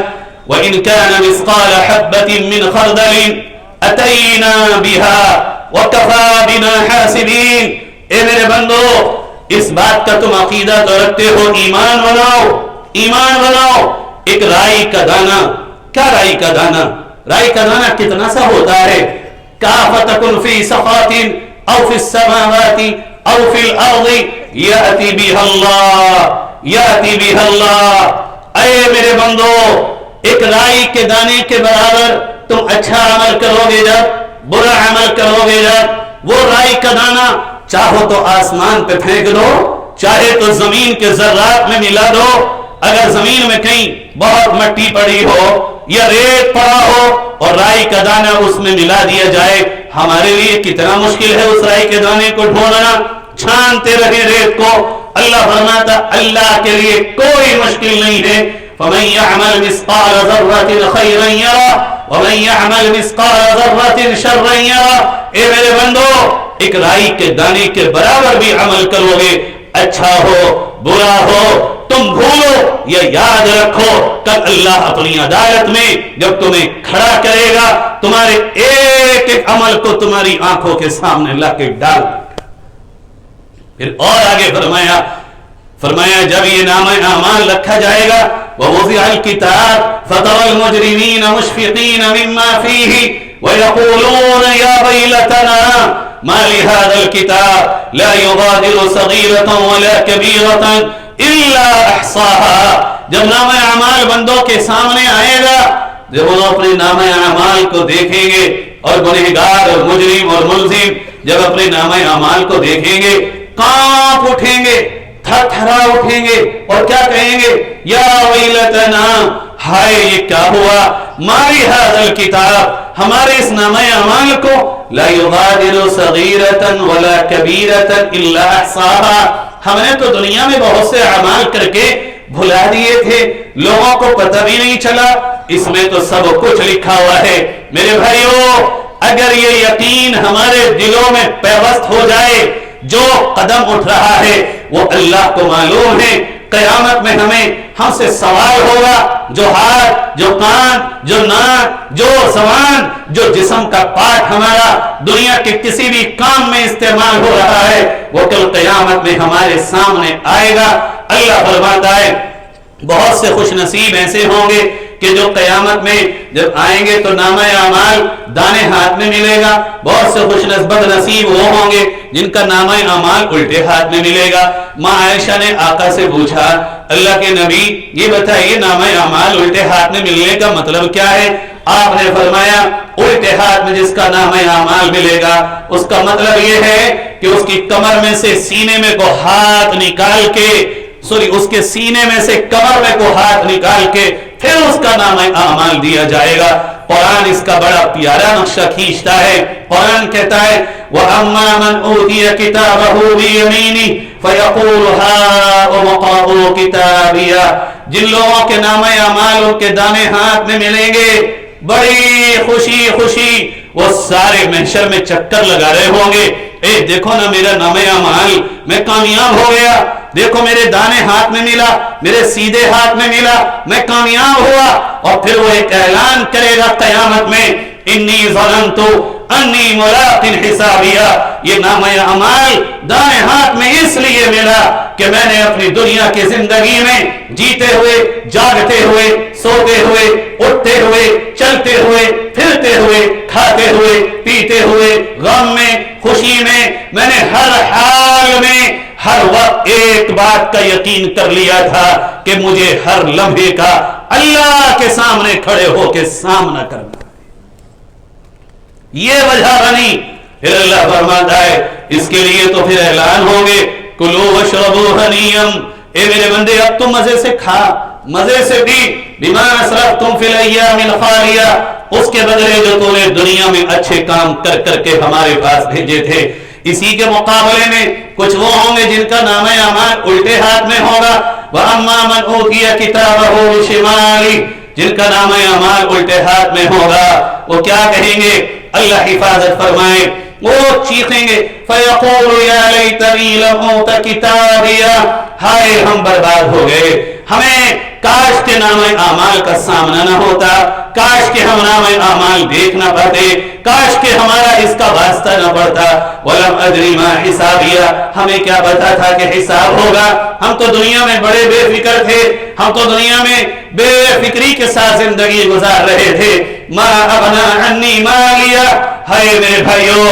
وَإِن كَانَ مِثْقَالَ حَبَّةٍ مِّنْ خَرْدَلٍ أَتَيْنَا بِهَا وَكَفَى بِنَا حَاسِبِينَ. اے میرے بندو، اس بات کا تم عقیدہ تو رکھتے ہو، ایمان بناؤ، ایمان بناؤ. ایک رائی کا دانہ، کیا رائی کا دانہ؟ رائی کا دانہ کتنا سا ہوتا ہے؟ کَافَتَكُنْ فِي سَخَاتٍ أَوْ فِي السَّمَاوَاتِ أَوْ فِي الْأَرْضِ يَأْتِي بِهَا اللَّهُ يَأْتِي بِهَا اللَّهُ. اے میرے بندو، ایک رائی کے دانے کے برابر تم اچھا عمل کرو گے جب، برا عمل کرو گے جب، وہ رائی کا دانہ چاہو تو آسمان پہ پھینک دو، چاہے تو زمین کے ذرات میں ملا دو. اگر زمین میں کہیں بہت مٹی پڑی ہو یا ریت پڑا ہو اور رائی کا دانہ اس میں ملا دیا جائے، ہمارے لیے کتنا مشکل ہے اس رائی کے دانے کو ڈھونڈنا، چھانتے رہے ریت کو. اللہ فرماتا اللہ کے لیے کوئی مشکل نہیں ہے. فَمَن يَعْمَلْ مِثْقَالَ ذَرَّةٍ خَيْرًا يَرَهُ وَمَن يَعْمَلْ مِثْقَالَ ذَرَّةٍ شَرًّا يَرَهُ. اے میرے بندو، ایک رائی کے دانے کے برابر بھی عمل کرو گے، اچھا ہو برا ہو، تم بھولو یا یاد رکھو، کل اللہ اپنی عدالت میں جب تمہیں کھڑا کرے گا تمہارے ایک ایک عمل کو تمہاری آنکھوں کے سامنے لا کے ڈال. پھر اور آگے فرمایا جب یہ نامہ اعمال رکھا جائے گا ووضع الكتاب فترى المجرمين مشفقين مما فيه ويقولون يا ويلتنا ما لهذا الكتاب لا يغادر صغيرة ولا كبيرة إلا أحصاها. جب نامہ اعمال بندوں کے سامنے آئے گا، جب وہ اپنے نامہ اعمال کو دیکھیں گے اور گنہگار اور مجرم اور ملزم جب اپنے نامہ اعمال کو دیکھیں گے کانپ اٹھیں گے، تھر تھرا اٹھیں گے اور کیا کہیں گے؟ یا ویلتنا، ہائے یہ کیا ہوا، مالی ھذا الکتاب، ہمارے اس نامہ اعمال کو لا یغادر صغیرۃ ولا کبیرۃ الا احصاها. ہم نے تو دنیا میں بہت سے اعمال کر کے بھلا دیے تھے، لوگوں کو پتہ بھی نہیں چلا، اس میں تو سب کچھ لکھا ہوا ہے. میرے بھائیو، اگر یہ یقین ہمارے دلوں میں پیوست ہو جائے، جو قدم اٹھ رہا ہے وہ اللہ کو معلوم ہے. قیامت میں ہم سے سوال ہوگا، جو ہاتھ، جو کان، جو ناک، جو زبان، جو جسم کا پارٹ ہمارا دنیا کے کسی بھی کام میں استعمال ہو رہا ہے، وہ کل قیامت میں ہمارے سامنے آئے گا. اللہ فرماتا ہے بہت سے خوش نصیب ایسے ہوں گے کہ جو قیامت میں جب آئیں گے تو نامہ اعمال دانے ہاتھ میں ملے گا. بہت سے خوش نصیب وہ ہوں گے جن کا نامہ اعمال الٹے ہاتھ میں ملے گا. ماں عائشہ نے آقا سے پوچھا اللہ کے نبی یہ بتائیے نامہ اعمال الٹے ہاتھ میں ملنے کا مطلب کیا ہے؟ آپ نے فرمایا الٹے ہاتھ میں جس کا نامہ اعمال ملے گا اس کا مطلب یہ ہے کہ اس کی کمر میں سے سینے میں کو ہاتھ نکال کے اس کے سینے میں سے کمر میں کو ہاتھ نکال کے پھر اس کا نامہ اعمال دیا جائے گا. قرآن اس کا بڑا پیارا نقشہ کھینچتا ہے. قرآن کہتا ہے وَأَمَّا مَنْ أُوتِيَ كِتَابَهُ بِيَمِينِهِ فَيَقُولُ هَاؤُمُ اقْرَءُوا كِتَابِيَهْ. جن لوگوں کے نامہ اعمال ان کے دانے ہاتھ میں ملیں گے، بڑی خوشی وہ سارے محشر میں چکر لگا رہے ہوں گے اے دیکھو نا میرا نام اعمال، میں کامیاب ہو گیا، دیکھو میرے دانے ہاتھ میں ملا، میرے سیدھے ہاتھ میں ملا، میں کامیاب ہوا۔ اور پھر وہ ایک اعلان کرے گا قیامت میں، انی ظننت انی ملاق حسابیہ، یہ نامہ اعمال دائیں ہاتھ میں اس لیے ملا کہ میں نے اپنی دنیا کی زندگی میں جیتے ہوئے، جاگتے ہوئے، سوتے ہوئے، اٹھتے ہوئے، چلتے ہوئے، پھرتے ہوئے، کھاتے ہوئے، پیتے ہوئے، غم میں، خوشی میں نے ہر حال میں ہر وقت ایک بات کا یقین کر لیا تھا کہ مجھے ہر لمحے کا اللہ کے سامنے کھڑے ہو کے سامنا کرنا، یہ وجہ بنی۔ پھر اللہ فرماتا ہے اس کے لیے تو پھر اعلان ہوگے، کلو واشربوا ہنیئا، اے میرے بندے اب تم مزے سے کھا، مزے سے پی، بما اسرفتم فی الایام الخالیہ، اس کے بدلے جو تو نے دنیا میں اچھے کام کر کر کے ہمارے پاس بھیجے تھے۔ اسی کے مقابلے میں کچھ وہ ہوں گے جن کا نامہ اعمال الٹے ہاتھ میں ہوگا، وَأَمَّا مَنْ أُوتِيَ كِتَابَهُ بِشِمَالِهِ، جن کا نامہ اعمال الٹے ہاتھ میں ہوگا وہ کیا کہیں گے؟ اللہ حفاظت فرمائے، وہ چیخیں گے، فَيَقُولُ يَا لَيْتَنِي لَمْ أُوتَ كِتَابِيَهْ، ہائے ہم برباد ہو گئے، ہمیں کاش کے نامہ اعمال کا سامنا نہ ہوتا، کاش کہ ہم نامہ اعمال دیکھ نہ پاتے، کاش کہ ہمارا اس کا واسطہ نہ پڑتا، وَلَمْ أَدْرِ مَا حِسَابِيَهْ، ہمیں کیا پتا تھا کہ حساب ہوگا، ہم تو دنیا میں بڑے بے فکر تھے، ہم تو دنیا میں بے فکری کے ساتھ زندگی گزار رہے تھے، مَا أَغْنَىٰ عَنِّي مَالِيَهْ، ہائے میرے بھائیو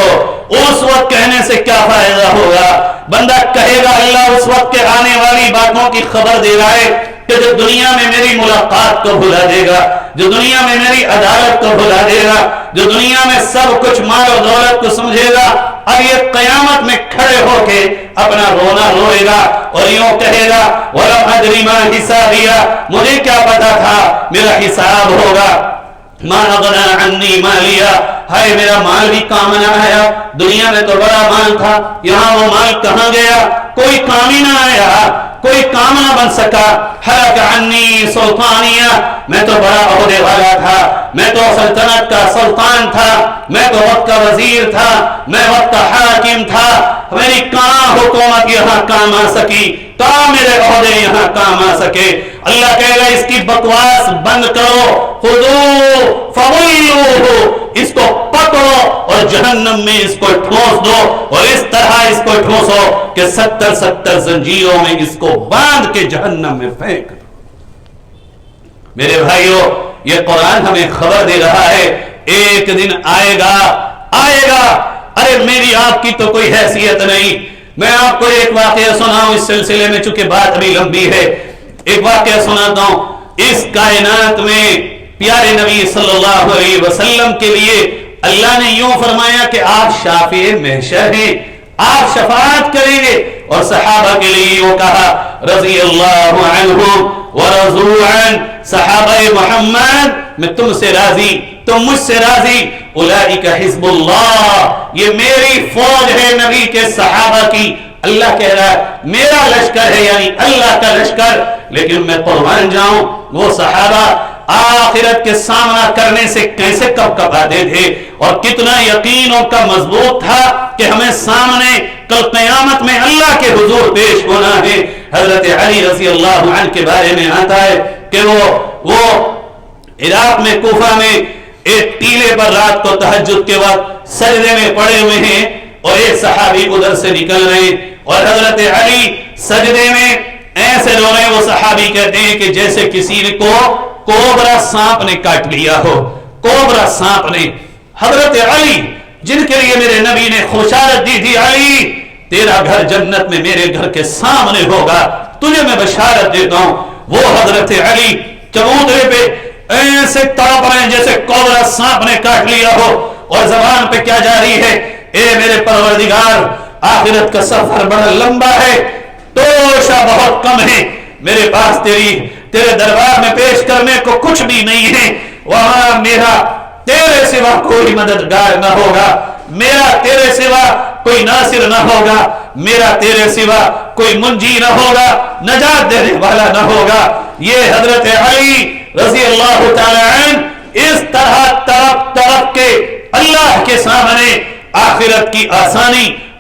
اس وقت کہنے سے کیا فائدہ ہوگا؟ بندہ کہے گا اللہ اس وقت کے آنے والی باتوں کی خبر دے رہا ہے کہ جو دنیا میں میری ملاقات کو بھلا دے گا، جو دنیا میں میری عدالت کو بھلا دے گا، جو دنیا میں سب کچھ مال و دولت کو سمجھے گا، اب یہ قیامت میں کھڑے ہو کے اپنا رونا روئے گا اور یوں کہے گا وَلَمْ أَدْرِ مَا حِسَابِيَهْ، مجھے کیا پتا تھا میرا حساب ہوگا، مَا أَغْنَىٰ عَنِّي مَالِيَهْ، ہائے میرا مال بھی کام نہ آیا، دنیا میں تو بڑا مال تھا، یہاں وہ مال کہاں گیا؟ کوئی کام ہی نہ آیا، کوئی کام نہ بن سکا، حلق عنی سلطانیہ، میں تو بڑا عہدے والا تھا، میں تو سلطنت کا سلطان تھا، میں تو وقت کا وزیر تھا، میں وقت کا حاکم تھا، میری کہاں حکومت یہاں کام آ سکی، کہاں میرے عہدے یہاں کام آ سکے؟ اللہ کہے گا اس کی بکواس بند کرو، خذوہ فغلوہ، اس کو پکڑو اور جہنم میں اس کو ٹھونس دو، اور اس طرح اس کو ٹھونسو کہ 70 زنجیروں میں اس کو باندھ کے جہنم میں پھینک دو۔ میرے بھائیو یہ قرآن ہمیں خبر دے رہا ہے ایک دن آئے گا، آئے گا، ارے میری آپ کی تو کوئی حیثیت نہیں، میں آپ کو ایک واقعہ سناؤں اس سلسلے میں، چونکہ بات ابھی لمبی ہے، ایک واقعہ سناتا ہوں۔ اس کائنات میں پیارے نبی صلی اللہ علیہ وسلم کے لیے اللہ نے یوں فرمایا کہ آپ شافع محشر ہیں، آپ شفاعت کریں گے، اور صحابہ کے لیے یوں کہا رضی اللہ عنہم ورضوا عنہ، صحابہ محمد میں تم سے راضی، تم مجھ سے راضی، اولئک حزب اللہ، یہ میری فوج ہے نبی کے صحابہ کی۔ اللہ کہہ رہا ہے میرا لشکر ہے، یعنی اللہ کا لشکر، لیکن میں قربان جاؤں وہ صحابہ آخرت کے سامنا کرنے سے کیسے کب آتے تھے، اور کتنا یقین ان کا مضبوط تھا کہ ہمیں سامنے کل قیامت میں اللہ کے حضور پیش ہونا ہے۔ حضرت علی رضی اللہ عنہ کے بارے میں آتا ہے کہ وہ عراق میں کوفہ میں ایک ٹیلے پر رات کو تہجد کے وقت سجدے میں پڑے ہوئے ہیں، اور ایک صحابی ادھر سے نکل رہے ہیں، اور حضرت علی سجدے میں ایسے رو رہے ہیں، وہ صحابی کہتے ہیں کہ جیسے کسی کو کوبرا سانپ نے کاٹ لیا ہو، کوبرا سانپ نے۔ حضرت علی جن کے لیے میرے نبی نے خوشارت دی تھی، علی تیرا گھر جنت میں میرے گھر کے سامنے ہوگا، تجھے میں بشارت دیتا ہوں، وہ حضرت علی چبوترے پہ ایسے تڑپ رہے ہیں جیسے کوبرا سانپ نے کاٹ لیا ہو، اور زبان پہ کیا جاری ہے، اے میرے پروردگار آخرت کا سفر بڑا لمبا ہے، توشہ بہت کم ہے، میرے پاس تیرے دربار میں پیش کرنے کو کچھ بھی نہیں ہے، وہاں میرا تیرے سوا کوئی مددگار نہ ہوگا، میرا تیرے سوا کوئی ناصر نہ ہوگا، میرا تیرے سوا کوئی منجی نہ ہوگا، نجات دینے والا نہ ہوگا۔ یہ حضرت علی رضی اللہ تعالی عنہ اس طرح تڑپ تڑپ کے اللہ کے سامنے آخرت کی آسانی،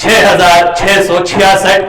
6666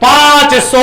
500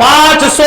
500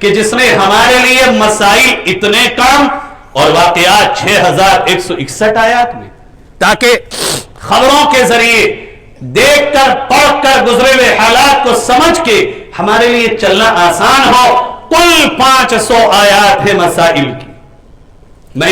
کہ جس نے ہمارے لیے مسائل اتنے کم اور واقعات 6161 آیات میں، تاکہ خبروں کے ذریعے دیکھ کر پڑھ کر گزرے ہوئے حالات کو سمجھ کے ہمارے لیے چلنا آسان ہو۔ کل 500 آیات ہے مسائل کی۔ میں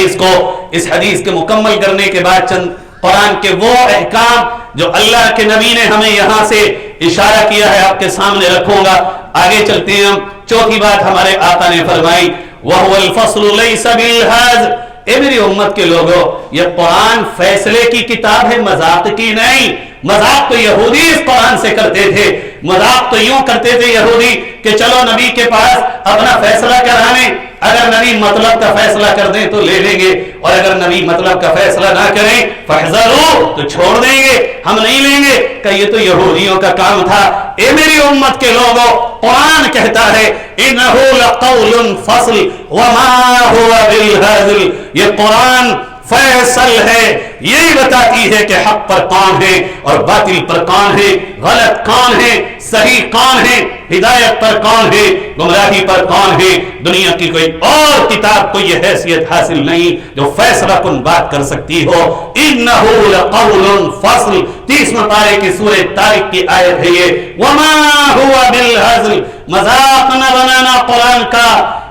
اس حدیث کے مکمل کرنے کے بعد چند قرآن کے وہ احکام جو اللہ کے نبی نے ہمیں یہاں سے اشارہ کیا ہے آپ کے سامنے رکھوں گا۔ آگے چلتے ہیں ہم۔ چوتھی بات ہمارے آقا نے فرمائی وَهُوَ الْفَصْلُ لَيْسَ بِالْهَزْلِ، اے میری امت کے لوگوں، یہ قرآن فیصلے کی کتاب ہے، مذاق کی نہیں۔ مذاق تو یہودی اس قرآن سے کرتے تھے، مذاق تو یوں کرتے تھے یہودی کہ چلو نبی کے پاس اپنا فیصلہ کرانے، اگر نبی مطلب کا فیصلہ کر دیں تو لے لیں گے، اور اگر نبی مطلب کا فیصلہ نہ کریں فاحذروا تو چھوڑ دیں گے، ہم نہیں لیں گے، کہ یہ تو یہودیوں کا کام تھا۔ اے میری امت کے لوگوں، قرآن کہتا ہے انہ لقول فصل وما هو بالهزل، یہ قرآن فیصل ہے، یہی بتاتی ہے کہ حق پر کون ہے اور باطل پر کون ہے، غلط کون ہے، صحیح کون ہے، ہدایت پر کون ہے، گمراہی پر کون ہے۔ دنیا کی کوئی اور کتاب کو یہ حیثیت حاصل نہیں جو فیصلہ کن بات کر سکتی ہو۔ انہ لقول فصل، 30 پارے کی سورہ طارق کی آیت ہے یہ، وما هو بالهزل، مذاق نہ بنانا قرآن کا،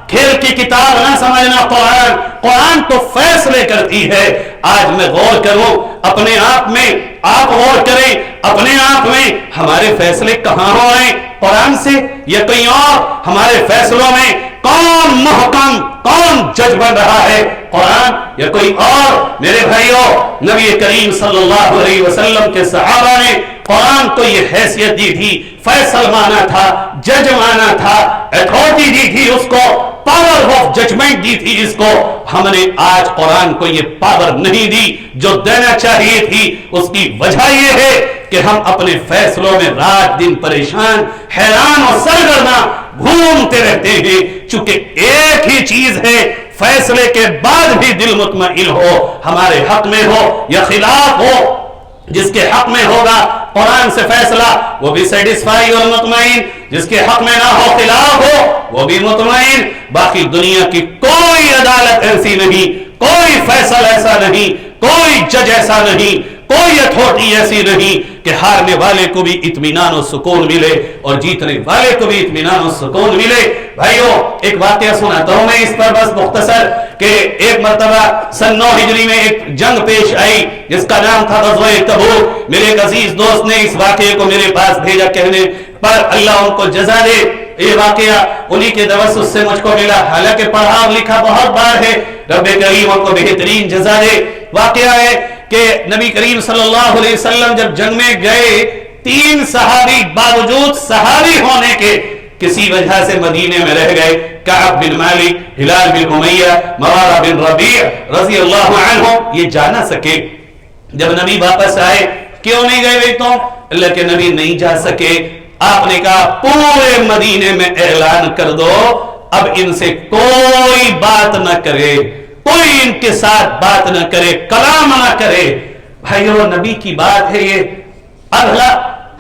کھیل کی کتاب نہ سمجھنا قرآن، قرآن تو فیصلے کرتی ہے۔ آج میں غور کروں اپنے آپ میں، آپ غور کریں اپنے آپ میں، ہمارے فیصلے کہاں ہو رہے ہیں؟ قرآن سے یا کہیں اور؟ ہمارے فیصلوں میں کون محکم، کون جج بن رہا ہے؟ قرآن یا کوئی اور؟ میرے بھائیوں، نبی کریم صلی اللہ علیہ وسلم کے صحابہ نے قرآن کو یہ حیثیت دی تھی، فیصل مانا تھا، جج مانا تھا، اتھارٹی دی تھی اس کو، پاور آف ججمنٹ دی تھی اس کو۔ ہم نے آج قرآن کو یہ پاور نہیں دی جو دینا چاہیے تھی۔ اس کی وجہ یہ ہے کہ ہم اپنے فیصلوں میں رات دن پریشان، حیران اور سرگرداں گھومتے رہتے ہیں، چونکہ ایک ہی چیز ہے، فیصلے کے بعد بھی دل مطمئن ہو، ہمارے حق میں ہو یا خلاف ہو، جس کے حق میں ہوگا قرآن سے فیصلہ وہ بھی سیٹسفائی اور مطمئن، جس کے حق میں نہ ہو خلاف ہو وہ بھی مطمئن۔ باقی دنیا کی کوئی عدالت ایسی نہیں، کوئی فیصل ایسا نہیں، کوئی جج ایسا نہیں، کوئی اتھارٹی ایسی نہیں کہ ہارنے والے کو بھی اطمینان و سکون ملے اور جیتنے والے کو بھی اطمینان و سکون ملے۔ بھائیو، ایک واقعہ سناتا ہوں میں اس پر بس مختصر، کہ ایک مرتبہ سن 9 ہجری میں ایک جنگ پیش آئی جس کا نام تھا غزوہ تبوک۔ میرے ایک عزیز دوست نے اس واقعے کو میرے پاس بھیجا، کہنے پر اللہ ان کو جزا دے، یہ واقعہ انہی کے توسط سے مجھ کو ملا، حالانکہ پڑھا اور لکھا بہت بار ہے، رب کریم ان کو بہترین جزا دے۔ واقعہ ہے کہ نبی کریم صلی اللہ علیہ وسلم جب جنگ میں گئے، 3 صحابی باوجود صحابی ہونے کے کسی وجہ سے مدینے میں رہ گئے، کعب بن مالک، ہلال بن امیہ، مرارہ بن ربیع رضی اللہ عنہ، یہ جا نہ سکے۔ جب نبی واپس آئے، کیوں نہیں گئے بھائی تم؟ اللہ کے نبی نہیں جا سکے۔ آپ نے کہا پورے مدینے میں اعلان کر دو اب ان سے کوئی بات نہ کرے، کوئی ان کے ساتھ بات نہ کرے، کلام نہ کرے۔ بھائیو، نبی کی بات ہے یہ۔ اب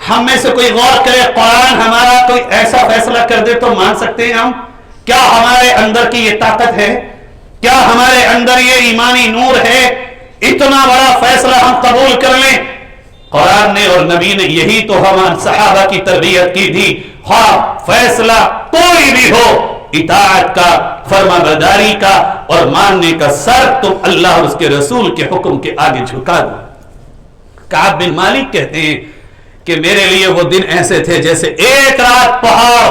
ہم میں سے کوئی غور کرے، قرآن ہمارا کوئی ایسا فیصلہ کر دے تو مان سکتے ہیں ہم؟ کیا ہمارے اندر کی یہ طاقت ہے؟ کیا ہمارے اندر یہ ایمانی نور ہے؟ اتنا بڑا فیصلہ ہم قبول کر لیں؟ قرآن نے اور نبی نے یہی تو ہمارے صحابہ کی تربیت کی تھی، خواہ فیصلہ کوئی بھی ہو، اطاعت کا، فرما برداری کا اور ماننے کا سر تم اللہ اور اس کے رسول کے حکم کے آگے جھکا دو۔ کعب بن مالک کہتے ہیں کہ میرے لیے وہ دن ایسے تھے جیسے ایک رات پہاڑ،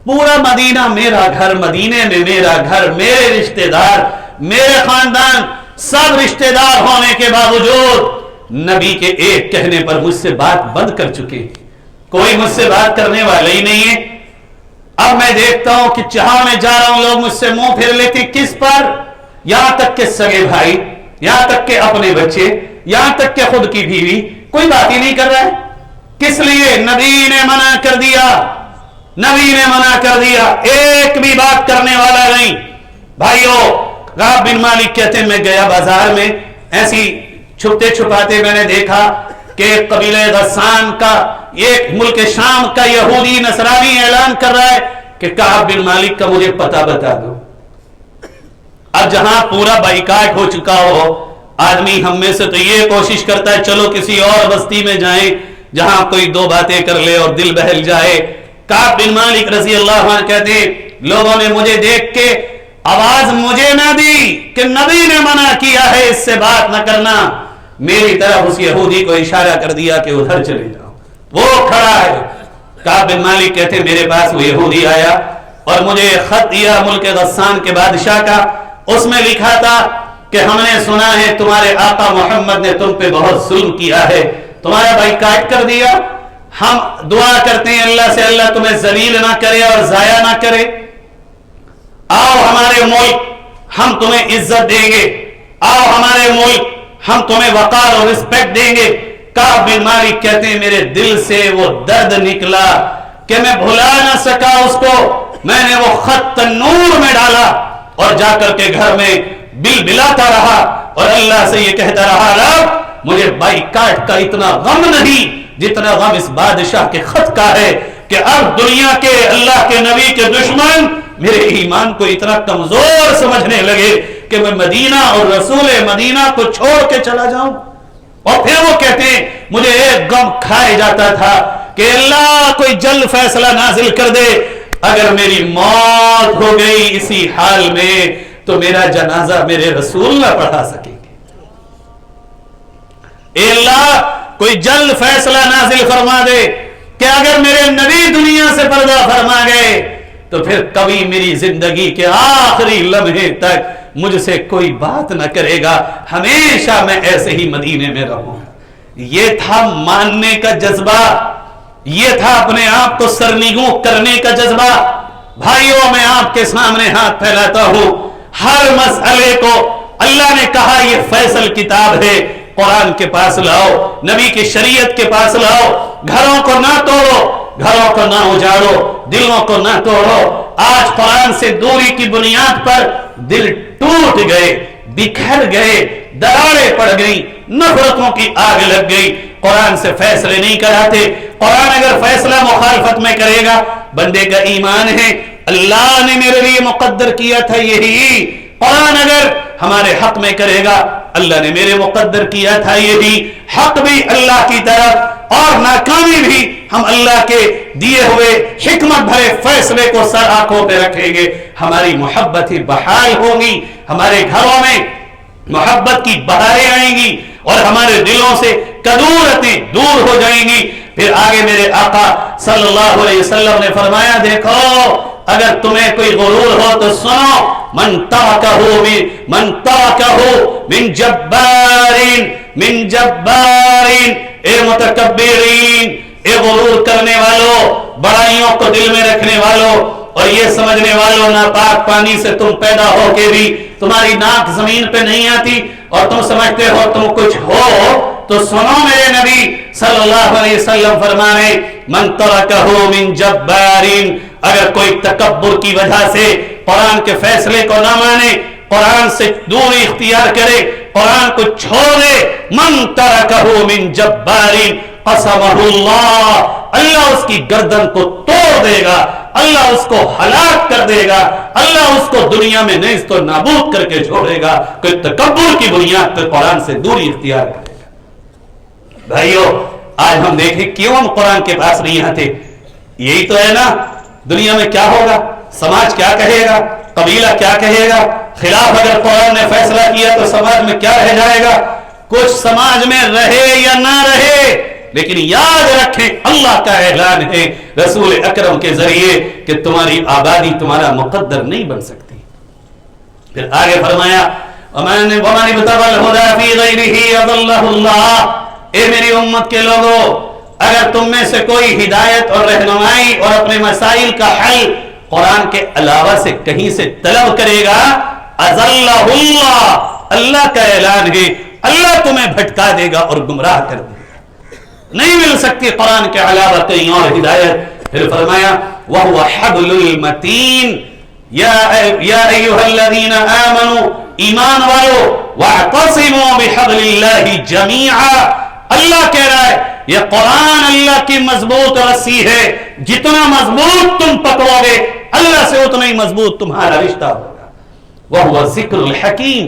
پورا مدینہ میرا گھر، مدینے میں میرا گھر، میرے رشتہ دار، میرے خاندان، سب رشتہ دار ہونے کے باوجود نبی کے ایک کہنے پر مجھ سے بات بند کر چکے، کوئی مجھ سے بات کرنے والا ہی نہیں ہے۔ اب میں دیکھتا ہوں کہ جہاں میں جا رہا ہوں لوگ مجھ سے منہ پھیر لیتے، کس پر؟ یہاں تک کہ سگے بھائی، یہاں تک کہ اپنے بچے، یہاں تک کہ خود کی بیوی، کوئی بات ہی نہیں کر رہا ہے۔ کس لیے؟ نبی نے منع کر دیا، نبی نے منع کر دیا، ایک بھی بات کرنے والا نہیں۔ بھائیو، کعب بن مالک کہتے ہیں میں گیا بازار میں، ایسی چھپتے چھپاتے میں نے دیکھا کہ قبیلہ غسان کا، ایک ملک شام کا یہودی نصرانی اعلان کر رہا ہے کہ کہ کعب بن مالک کا مجھے پتہ بتا دو. اب جہاں پورا بائیکاٹ ہو چکا ہو، آدمی ہم میں سے تو یہ کوشش کرتا ہے چلو کسی اور بستی میں جائیں جہاں کوئی دو باتیں کر لے اور دل بہل جائے. کعب بن مالک رضی اللہ عنہ کہتے ہیں لوگوں نے مجھے دیکھ کے آواز مجھے نہ دی کہ نبی نے منع کیا ہے اس سے بات نہ کرنا، میری طرف اس یہودی کو اشارہ کر دیا کہ ادھر چلے جاؤ، وہ کھڑا ہے. کعب بن مالک کہتے میرے پاس وہ یہودی آیا اور مجھے خط دیا ملک غسان کے بادشاہ کا. اس میں لکھا تھا کہ ہم نے سنا ہے تمہارے آقا محمد نے تم پہ بہت ظلم کیا ہے، تمہارا بائیکاٹ کر دیا. ہم دعا کرتے ہیں اللہ سے اللہ تمہیں ذلیل نہ کرے اور ضائع نہ کرے. آؤ ہمارے ملک، ہم تمہیں عزت دیں گے، آؤ ہمارے ملک، ہم تمہیں وقار اور رسپیکٹ دیں گے. کعب بن مالک کہتے ہیں میرے دل سے وہ درد نکلا کہ میں بھلا نہ سکا اس کو. میں نے وہ خط تنور میں ڈالا اور جا کر کے گھر میں بل بلاتا رہا اور اللہ سے یہ کہتا رہا رب مجھے بائیکاٹ کا اتنا غم نہیں جتنا غم اس بادشاہ کے خط کا ہے کہ اب دنیا کے اللہ کے نبی کے دشمن میرے ایمان کو اتنا کمزور سمجھنے لگے کہ میں مدینہ اور رسول مدینہ کو چھوڑ کے چلا جاؤں. اور پھر وہ کہتے ہیں مجھے ایک غم کھائے جاتا تھا کہ اللہ کوئی جلد فیصلہ نازل کر دے، اگر میری موت ہو گئی اسی حال میں تو میرا جنازہ میرے رسول نہ پڑھا سکیں گے. اے اللہ کوئی جلد فیصلہ نازل فرما دے کہ اگر میرے نبی دنیا سے پردہ فرما گئے تو پھر کبھی میری زندگی کے آخری لمحے تک مجھ سے کوئی بات نہ کرے گا، ہمیشہ میں ایسے ہی مدینے میں رہوں. یہ تھا ماننے کا جذبہ، یہ تھا اپنے آپ کو سرنگوں کرنے کا جذبہ. بھائیوں میں آپ کے سامنے ہاتھ پھیلاتا ہوں، ہر مسئلے کو اللہ نے کہا یہ فیصل کتاب ہے، قرآن کے پاس لاؤ، نبی کی شریعت کے پاس لاؤ. گھروں کو نہ توڑو، گھروں کو نہ اجاڑو، دلوں کو نہ توڑو. آج قرآن سے دوری کی بنیاد پر دل ٹوٹ گئے، بکھر گئے، دراڑیں پڑ گئی، نفرتوں کی آگ لگ گئی. قرآن سے فیصلے نہیں کراتے. قرآن اگر فیصلہ مخالفت میں کرے گا بندے کا ایمان ہے اللہ نے میرے لیے مقدر کیا تھا یہی. قرآن اگر ہمارے حق میں کرے گا اللہ نے میرے مقدر کیا تھا یہی. حق بھی اللہ کی طرف اور ناکامی بھی ہم اللہ کے دیے ہوئے حکمت بھرے فیصلے کو سر آنکھوں پہ رکھیں گے. ہماری محبت ہی بحال ہوگی، ہمارے گھروں میں محبت کی بہاریں آئیں گی اور ہمارے دلوں سے کدورتیں دور ہو جائیں گی. پھر آگے میرے آقا صلی اللہ علیہ وسلم نے فرمایا دیکھو اگر تمہیں کوئی غرور ہو تو سنو من ترکہ من جبارین اے متکبرین، اے غرور کرنے والوں، بڑائیوں کو دل میں رکھنے والوں اور یہ سمجھنے والوں ناپاک پانی سے تم پیدا ہو کے بھی تمہاری ناک زمین پہ نہیں آتی اور تم سمجھتے ہو تم کچھ ہو، تو سنو میرے نبی صلی اللہ علیہ وسلم فرمانے من ترکہ من جبارین، اگر کوئی تکبر کی وجہ سے قرآن کے فیصلے کو نہ مانے، قرآن سے دوری اختیار کرے، قرآن کو چھوڑے، من ترکہ من جبارین قسمہ اللہ اس کی گردن کو توڑ دے گا، اللہ اس کو ہلاک کر دے گا، اللہ اس کو دنیا میں نیست و نابود کر کے چھوڑے گا. کوئی تکبر کی بنیاد پر قرآن سے دوری اختیار کرے گا. بھائیو آج ہم دیکھیں کیوں ہم قرآن کے پاس نہیں آتے؟ یہی تو ہے نا. دنیا میں کیا ہوگا، سماج کیا کہے گا، قبیلہ کیا کہے گا، خلاف اگر قرآن نے فیصلہ کیا تو سماج میں کیا رہ جائے گا. کچھ سماج میں رہے یا نہ رہے لیکن یاد رکھیں اللہ کا اعلان ہے رسول اکرم کے ذریعے کہ تمہاری آبادی تمہارا مقدر نہیں بن سکتی. پھر آگے فرمایا وَمَنِ ابْتَغَى الْهُدَى فِي غَيْرِهِ أَضَلَّهُ اللَّهُ، اے میری امت کے لوگوں اگر تم میں سے کوئی ہدایت اور رہنمائی اور اپنے مسائل کا حل قرآن کے علاوہ سے کہیں سے طلب کرے گا أَضَلَّهُ اللَّهُ، اللہ کا اعلان ہے اللہ تمہیں بھٹکا دے گا اور گمراہ کر دے گا. نہیں مل سکتی قرآن کے علاوہ کہیں اور ہدایت. پھر فرمایا وَهُوَ حَبْلُ الْمَتِينَ، یا ایھا الذین آمنوا، ایمان والو، وَاعْتَصِمُوا بِحَبْلِ اللَّهِ جَمِيعًا، اللہ کہہ رہا ہے یہ قرآن اللہ کی مضبوط رسی ہے، جتنا مضبوط تم پکڑو گے اللہ سے اتنا ہی مضبوط تمہارا رشتہ ہوگا. وَهُوَ ذِكْرُ الْحَكِيمُ،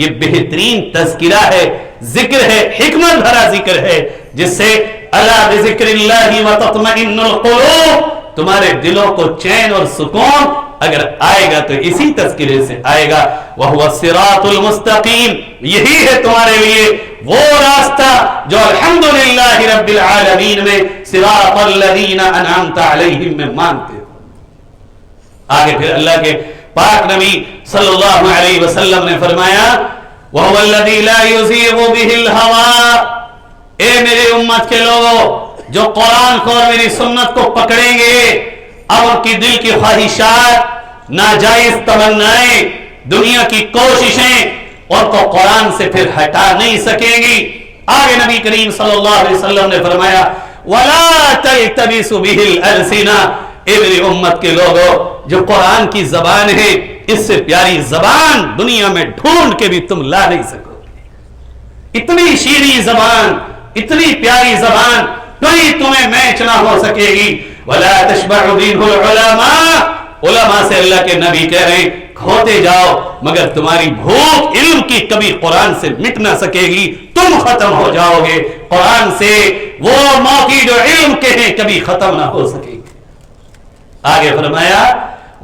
یہ بہترین تذکرہ ہے، ذکر ہے، حکمت بھرا ذکر ہے، جس سے الا بذکر اللہ وتطمئن القلوب، تمہارے دلوں کو چین اور سکون اگر آئے گا تو اسی تذکرے سے آئے گا. وَهُوَ الصِّرَاطُ الْمُسْتَقِيمُ، یہی ہے تمہارے لیے وہ راستہ جو الحمدللہ رب العالمین میں صراط الذین انعمت علیہم میں مانتے ہو. آگے پھر اللہ کے پاک نبی صلی اللہ علیہ وسلم نے فرمایا وَهُوَ الَّذِي لَا يُزِيغُ بِهِ الْهَوَىٰ، اے میرے امت کے لوگوں جو قرآن کو اور میری سنت کو پکڑیں گے، اب ان کی دل کی خواہشات، ناجائز تمنائیں، دنیا کی کوششیں اور کو قرآن سے پھر ہٹا نہیں سکیں گی. آگے نبی کریم صلی اللہ علیہ وسلم نے فرمایا وَلَا تَلْتَبِسُ بِهِ الْأَلْسِنَةَ، اے میری امت کے لوگوں جو قرآن کی زبان ہے، اس سے پیاری زبان دنیا میں ڈھونڈ کے بھی تم لا نہیں سکو گے. اتنی شیریں زبان، اتنی پیاری زبان کوئی تمہیں میچ نہ ہو سکے گی. وَلَا تَشْبَعُ مِنْهُ الْعُلَمَاء، علماء سے اللہ کے نبی کہہ رہے ہیں کھوتے جاؤ مگر تمہاری بھوک علم کی کبھی قرآن سے مٹ نہ سکے گی، تم ختم ہو جاؤ گے. قرآن سے وہ موقع جو علم کے ہیں کبھی ختم نہ ہو سکے گی. آگے فرمایا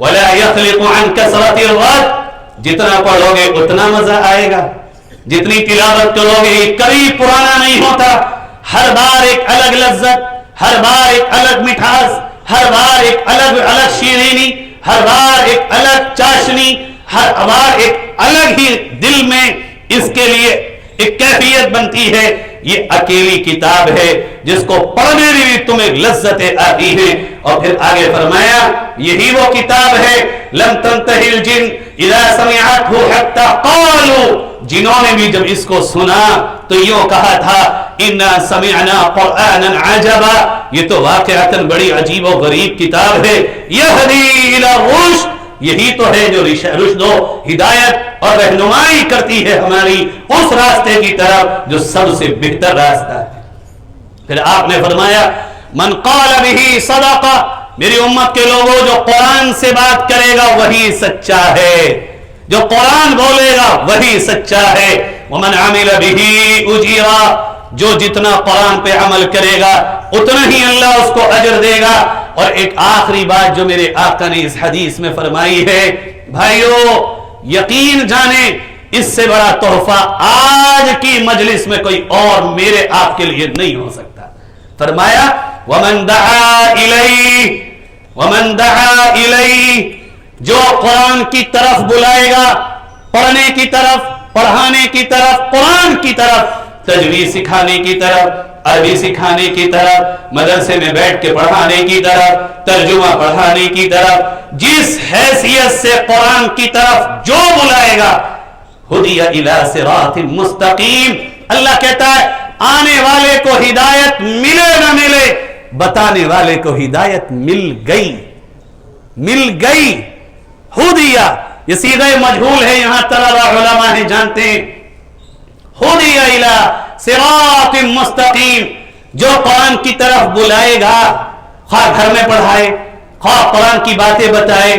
وَلَا يَخْلِقُ عَنْ كَثْرَةِ الْوَرْدِ، جتنا پڑھو گے اتنا مزہ آئے گا، جتنی تلاوت کرو گے کبھی پرانا نہیں ہوتا. ہر بار ایک الگ لذت، ہر بار ایک الگ مٹھاس، ہر بار ایک الگ شیرینی، ہر بار ایک الگ چاشنی، ہر بار ایک الگ ہی دل میں اس کے لیے ایک کیفیت بنتی ہے. یہ اکیلی کتاب ہے جس کو پڑھنے میں بھی تمہیں لذتیں آتی ہیں. اور پھر آگے فرمایا یہی وہ کتاب ہے لم تنتہی الجن اذا سمعته حتى قالوا، جنہوں نے بھی جب اس کو سنا تو یوں کہا تھا انا سمعنا قرآنا عجبا، یہ تو واقعتاً بڑی عجیب و غریب کتاب ہے. یہدی الی الرشد، یہی تو ہے جو رشد و ہدایت اور رہنمائی کرتی ہے ہماری اس راستے کی طرف جو سب سے بہتر راستہ ہے. پھر آپ نے فرمایا من قال به صدق، میری امت کے لوگوں جو قرآن سے بات کرے گا وہی سچا ہے، جو قرآن بولے گا وہی سچا ہے. ومن عمل به اجیرا، جو جتنا قرآن پہ عمل کرے گا اتنا ہی اللہ اس کو اجر دے گا. اور ایک آخری بات جو میرے آقا نے اس حدیث میں فرمائی ہے، بھائیو یقین جانیں اس سے بڑا تحفہ آج کی مجلس میں کوئی اور میرے آپ کے لیے نہیں ہو سکتا. فرمایا ومن دعا الیہ، جو قرآن کی طرف بلائے گا، پڑھنے کی طرف، پڑھانے کی طرف، قرآن کی طرف، تجوید سکھانے کی طرف، عربی سکھانے کی طرف، مدرسے میں بیٹھ کے پڑھانے کی طرف، ترجمہ پڑھانے کی طرف، جس حیثیت سے قرآن کی طرف جو بلائے گا ہدی الی صراط مستقیم، اللہ کہتا ہے آنے والے کو ہدایت ملے نہ ملے، بتانے والے کو ہدایت مل گئی. ہدیہ یہ صیغہ مجہول ہے، یہاں طلبہ علماء ہیں جانتے ہیں. ہدی الی صراط مستقیم، جو قرآن کی طرف بلائے گا، خواہ گھر میں پڑھائے، خواہ قرآن کی باتیں بتائے،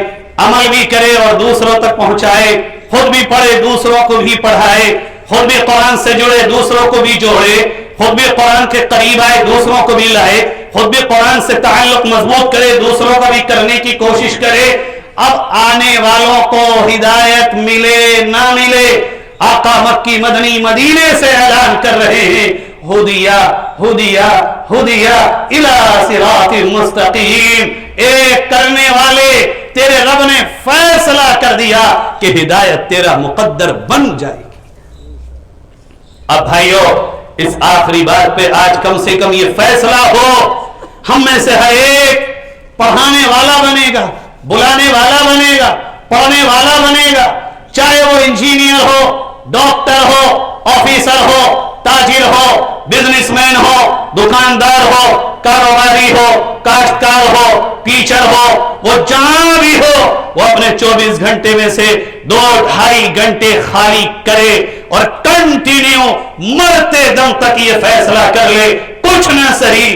عمل بھی کرے اور دوسروں تک پہنچائے، خود بھی پڑھے دوسروں کو بھی پڑھائے، خود بھی قرآن سے جڑے دوسروں کو بھی جوڑے، خود بھی قرآن کے قریب آئے دوسروں کو بھی لائے، خود بھی قرآن سے تعلق مضبوط کرے دوسروں کو بھی کرنے کی کوشش کرے. اب آنے والوں کو ہدایت ملے نہ ملے، آقا مکی مدنی مدینے سے اعلان کر رہے ہیں ہدیہ ہدیہ ہدیہ الی صراط مستقیم. ایک کرنے والے تیرے رب نے فیصلہ کر دیا کہ ہدایت تیرا مقدر بن جائے گی. اب بھائیو اس آخری بات پہ آج کم سے کم یہ فیصلہ ہو، ہم میں سے ہر ایک پڑھانے والا بنے گا، بلانے والا بنے گا، پڑھنے والا بنے گا، چاہے وہ انجینئر ہو، ڈاکٹر ہو، آفیسر ہو، تاجر ہو، بزنس مین ہو، دکاندار ہو، کاروباری ہو، کاشتکار ہو، ٹیچر ہو، وہ جہاں بھی ہو وہ اپنے 24 گھنٹے میں سے 2-2.5 گھنٹے خالی کرے اور کنٹینیو مرتے دم تک یہ فیصلہ کر لے کچھ نہ صحیح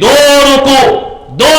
2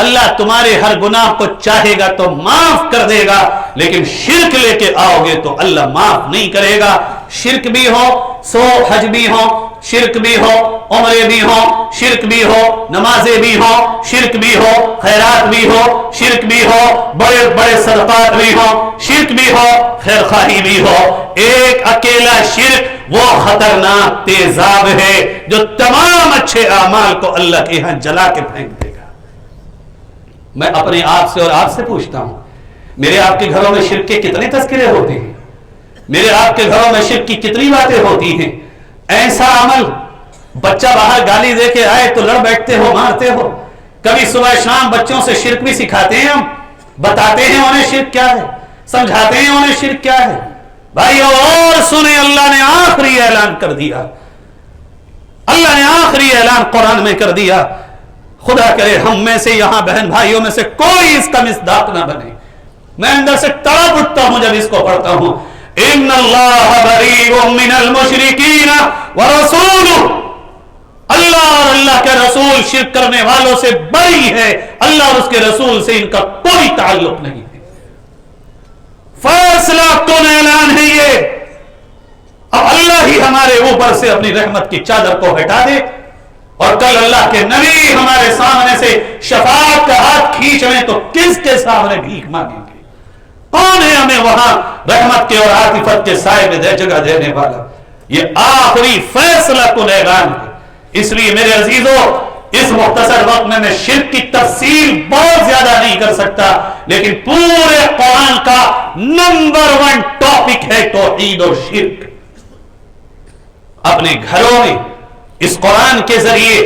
اللہ تمہارے ہر گناہ کو چاہے گا تو معاف کر دے گا، لیکن شرک لے کے آؤ گے تو اللہ معاف نہیں کرے گا۔ شرک بھی ہو سو حج بھی ہو، شرک بھی ہو عمرے بھی ہو، شرک بھی ہو نمازیں بھی ہو، شرک بھی ہو خیرات بھی ہو، شرک بھی ہو بڑے بڑے صدقات بھی ہو، شرک بھی ہو خیر خواہی بھی ہو، ایک اکیلا شرک وہ خطرناک تیزاب ہے جو تمام اچھے اعمال کو اللہ کے ہاں جلا کے پھینک دے گا۔ میں اپنے آپ سے اور آپ سے پوچھتا ہوں، میرے آپ کے گھروں میں شرک کے کتنے تذکرے ہوتے ہیں؟ میرے آپ کے گھروں میں شرک کی کتنی باتیں ہوتی ہیں؟ ایسا عمل بچہ باہر گالی دے کے آئے تو لڑ بیٹھتے ہو، مارتے ہو۔ کبھی صبح شام بچوں سے شرک بھی سکھاتے ہیں، ہم بتاتے ہیں انہیں شرک کیا ہے، سمجھاتے ہیں انہیں شرک کیا ہے۔ بھائیو اور سنیں، اللہ نے آخری اعلان کر دیا، اللہ نے آخری اعلان قرآن میں کر دیا۔ خدا کرے ہم میں سے یہاں بہن بھائیوں میں سے کوئی اس کا مصداق نہ بنے۔ میں اندر سے تڑپ اٹھتا ہوں جب اس کو پڑھتا ہوں، ان اللہ بریء من المشرکین ورسولہ، اللہ اور اللہ کے رسول شرک کرنے والوں سے بری ہے، اللہ اور اس کے رسول سے ان کا کوئی تعلق نہیں ہے۔ فیصلہ کن اعلان ہے یہ۔ اب اللہ ہی ہمارے اوپر سے اپنی رحمت کی چادر کو ہٹا دے اور کل اللہ کے نبی ہمارے سامنے سے شفاعت کا ہاتھ کھینچ لیں تو کس کے سامنے بھیک مانگیں گے؟ کون ہے ہمیں وہاں رحمت کے اور عاطفت کے سائے میں جگہ دینے والا؟ یہ آخری فیصلہ کن اعلان ہے۔ اس لیے میرے عزیزوں، اس مختصر وقت میں شرک کی تفصیل بہت زیادہ نہیں کر سکتا، لیکن پورے قرآن کا نمبر 1 ٹاپک ہے توحید اور شرک۔ اپنے گھروں میں اس قرآن کے ذریعے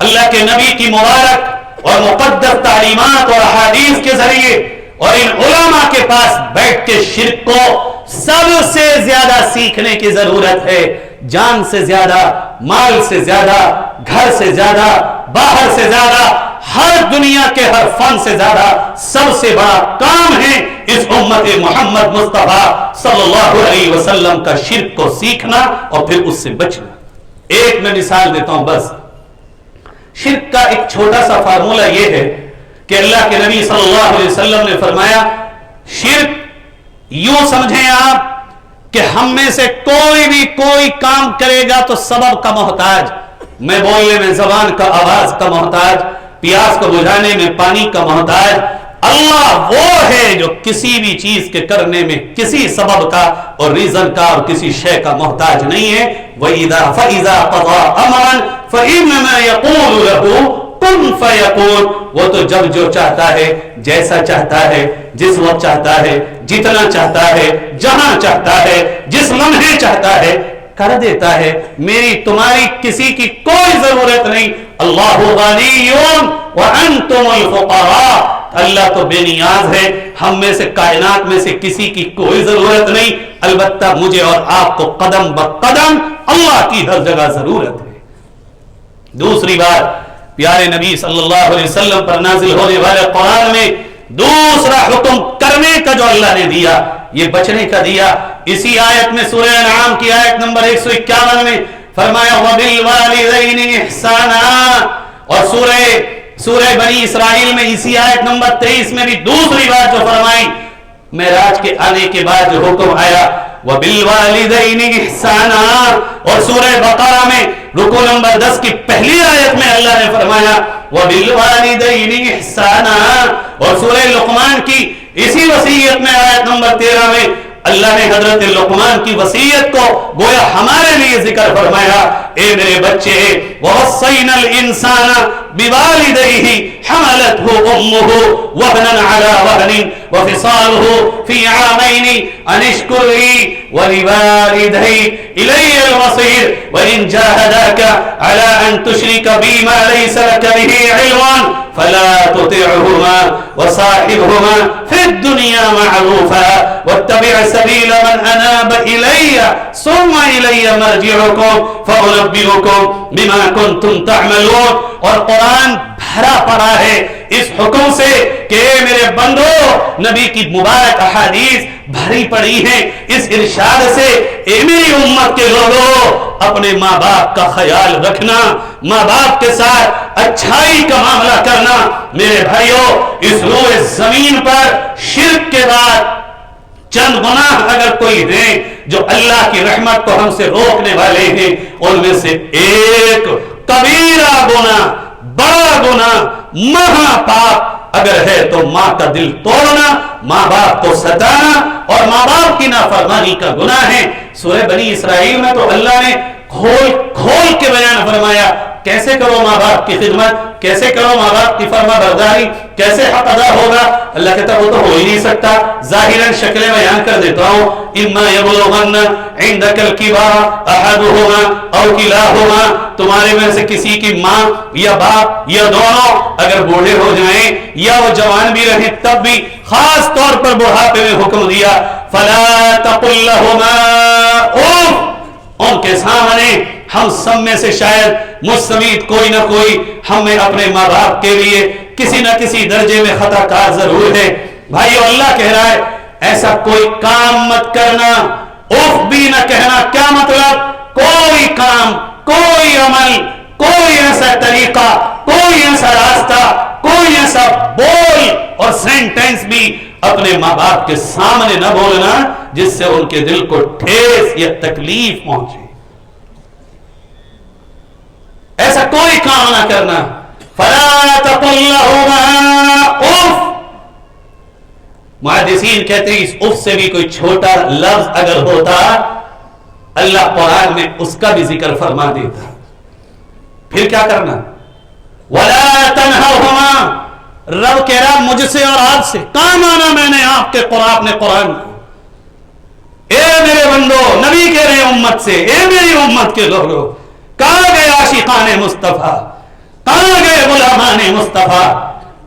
اللہ کے نبی کی مبارک اور مقدس تعلیمات اور احادیث کے ذریعے اور ان علماء کے پاس بیٹھ کے شرک کو سب سے زیادہ سیکھنے کی ضرورت ہے۔ جان سے زیادہ، مال سے زیادہ، گھر سے زیادہ، باہر سے زیادہ، ہر دنیا کے ہر فن سے زیادہ سب سے بڑا کام ہے اس امت محمد مصطفیٰ صلی اللہ علیہ وسلم کا شرک کو سیکھنا اور پھر اس سے بچنا۔ ایک میں مثال دیتا ہوں بس۔ شرک کا ایک چھوٹا سا فارمولہ یہ ہے کہ اللہ کے نبی صلی اللہ علیہ وسلم نے فرمایا، شرک یوں سمجھیں آپ کہ ہم میں سے کوئی بھی کوئی کام کرے گا تو سبب کا محتاج، میں بولنے میں زبان کا آواز کا محتاج، پیاس کو بجھانے میں پانی کا محتاج۔ اللہ وہ ہے جو کسی بھی چیز کے کرنے میں کسی سبب کا اور ریزن کا اور کسی شے کا محتاج نہیں ہے۔ وَإِذَا فَإِذَا قَضَى أَمْرًا فَإِنَّمَا يَقُولُ لَهُ کن فیکون، وہ تو جب جو چاہتا ہے، جیسا چاہتا ہے، جس وقت چاہتا ہے، جتنا چاہتا ہے، جہاں چاہتا ہے، جس لمحے چاہتا ہے کر دیتا ہے۔ میری تمہاری کسی کی کوئی ضرورت نہیں۔ اللہ غنی وانتم الفقراء، اللہ تو بے نیاز ہے، ہم میں سے کائنات میں سے کسی کی کوئی ضرورت نہیں، البتہ مجھے اور آپ کو قدم بقدم اللہ کی ہر جگہ ضرورت ہے۔ دوسری بات، پیارے نبی صلی اللہ علیہ وسلم پر نازل ہونے والے قرآن میں دوسرا حکم کرنے کا جو اللہ نے دیا، یہ بچنے کا دیا۔ اسی آیت میں سورہ انعام کی آیت نمبر 151 میں فرمایا وَبِالْوَالِدَيْنِ إِحْسَانًا، اور سورہ بنی اسرائیل میں اسی آیت نمبر 23 میں بھی دوسری بات جو فرمائی، معراج کے آنے کے بعد جو حکم آیا وَبِالْوَالِدَيْنِ إِحْسَانًا، اور سورہ بقرہ میں رکوع نمبر 10 کی پہلی آیت میں اللہ نے فرمایا وَبِالْوَالِدَيْنِ إِحْسَانًا، اور سورہ لقمان کی اسی وصیت میں آیت نمبر 13 میں اللہ نے حضرت لقمان کی وصیت کو گویا ہمارے لیے ذکر فرمایا، اے میرے بچے وَوَصَّيْنَا الْإِنسَانَ بِوَالِدَيْهِ حَمَلَتْهُ أُمُّهُ وَهْنًا عَلَى وَهْنٍ وَفِصَالُهُ فِي عَامَيْنِ أَنِ اشْكُرْ لِي وَلِوَالِدَيْكَ إِلَيَّ الْمَصِيرُ وَإِنْ جَاهَدَاكَ عَلَى أَن تُشْرِكَ بِي مَا لَيْسَ لَكَ بِهِ عِلْمٌ فَلَا تُطِعْهُمَا وَصَاحِبْهُمَا فِي الدُّنْيَا مَعْرُوفًا وَاتَّبِعْ سَبِيلَ مَنْ أَنَابَ إِلَيَّ ثُمَّ إِلَيَّ مَرْجِعُكُمْ فَأُنَبِّئُكُم بِمَا كُنتُمْ تَعْمَلُونَ۔ اور قرآن بھرا پڑا ہے اس حکم سے کہ میرے بندو نبی کی مبارک احادیث بھری پڑی ہیں اس ارشاد سے، اے میری امت کے لوگوں اپنے ماں باپ کا خیال رکھنا، ماں باپ کے ساتھ اچھائی کا معاملہ کرنا۔ میرے بھائیوں اس روئے زمین پر شرک کے بعد چند گناہ اگر کوئی ہیں جو اللہ کی رحمت کو ہم سے روکنے والے ہیں، ان میں سے ایک کبیرہ گناہ، بڑا گناہ، مہا پاپ اگر ہے تو ماں کا دل توڑنا، ماں باپ کو ستانا اور ماں باپ کی نافرمانی کا گناہ ہے۔ سورہ بنی اسرائیل میں تو اللہ نے کھول کے بیان فرمایا کیسے کرو ماں باپ کی خدمت، کیسے کرو ماں باپ کی فرما برداری، کیسے حق ادا ہوگا۔ اللہ کہتا وہ تو ہو ہی نہیں سکتا، ظاہراً شکلیں بیان کر دیتا ہوں۔ اما یبلغن عندک الکبر احدہما او کلاہما، تمہارے میں سے کسی کی ماں یا باپ یا دونوں اگر بوڑھے ہو جائیں یا وہ جوان بھی رہیں تب بھی، خاص طور پر بڑھاپے میں حکم دیا فلا تقل لہما اف، ان کے سامنے ہم سب میں سے شاید مجھ سمیت کوئی نہ کوئی ہمیں اپنے ماں باپ کے لیے کسی نہ کسی درجے میں خطا کار ضرور ہے۔ بھائیو اللہ کہہ رہا ہے ایسا کوئی کام مت کرنا، اف بھی نہ کہنا۔ کیا مطلب؟ کوئی کام، کوئی عمل، کوئی ایسا طریقہ، کوئی ایسا راستہ، کوئی ایسا بول اور سینٹینس بھی اپنے ماں باپ کے سامنے نہ بولنا جس سے ان کے دل کو ٹھیس یا تکلیف پہنچے، ایسا کوئی کام نہ کرنا۔ فلا تقل لهما اف، محدثین کہتے ہیں اس اف سے بھی کوئی چھوٹا لفظ اگر ہوتا اللہ قرآن میں اس کا بھی ذکر فرما دیتا۔ پھر کیا کرنا؟ ولا تنهرهما، رب کہہ رہا مجھ سے اور آپ سے کام آنا میں نے آپ کے اپنے قرآن کو۔ اے میرے بندو، نبی کہہ رہے امت سے، اے میری امت کے لوگوں، کہاں گئے عاشقان مصطفیٰ، کہاں گئے غلامان مصطفیٰ،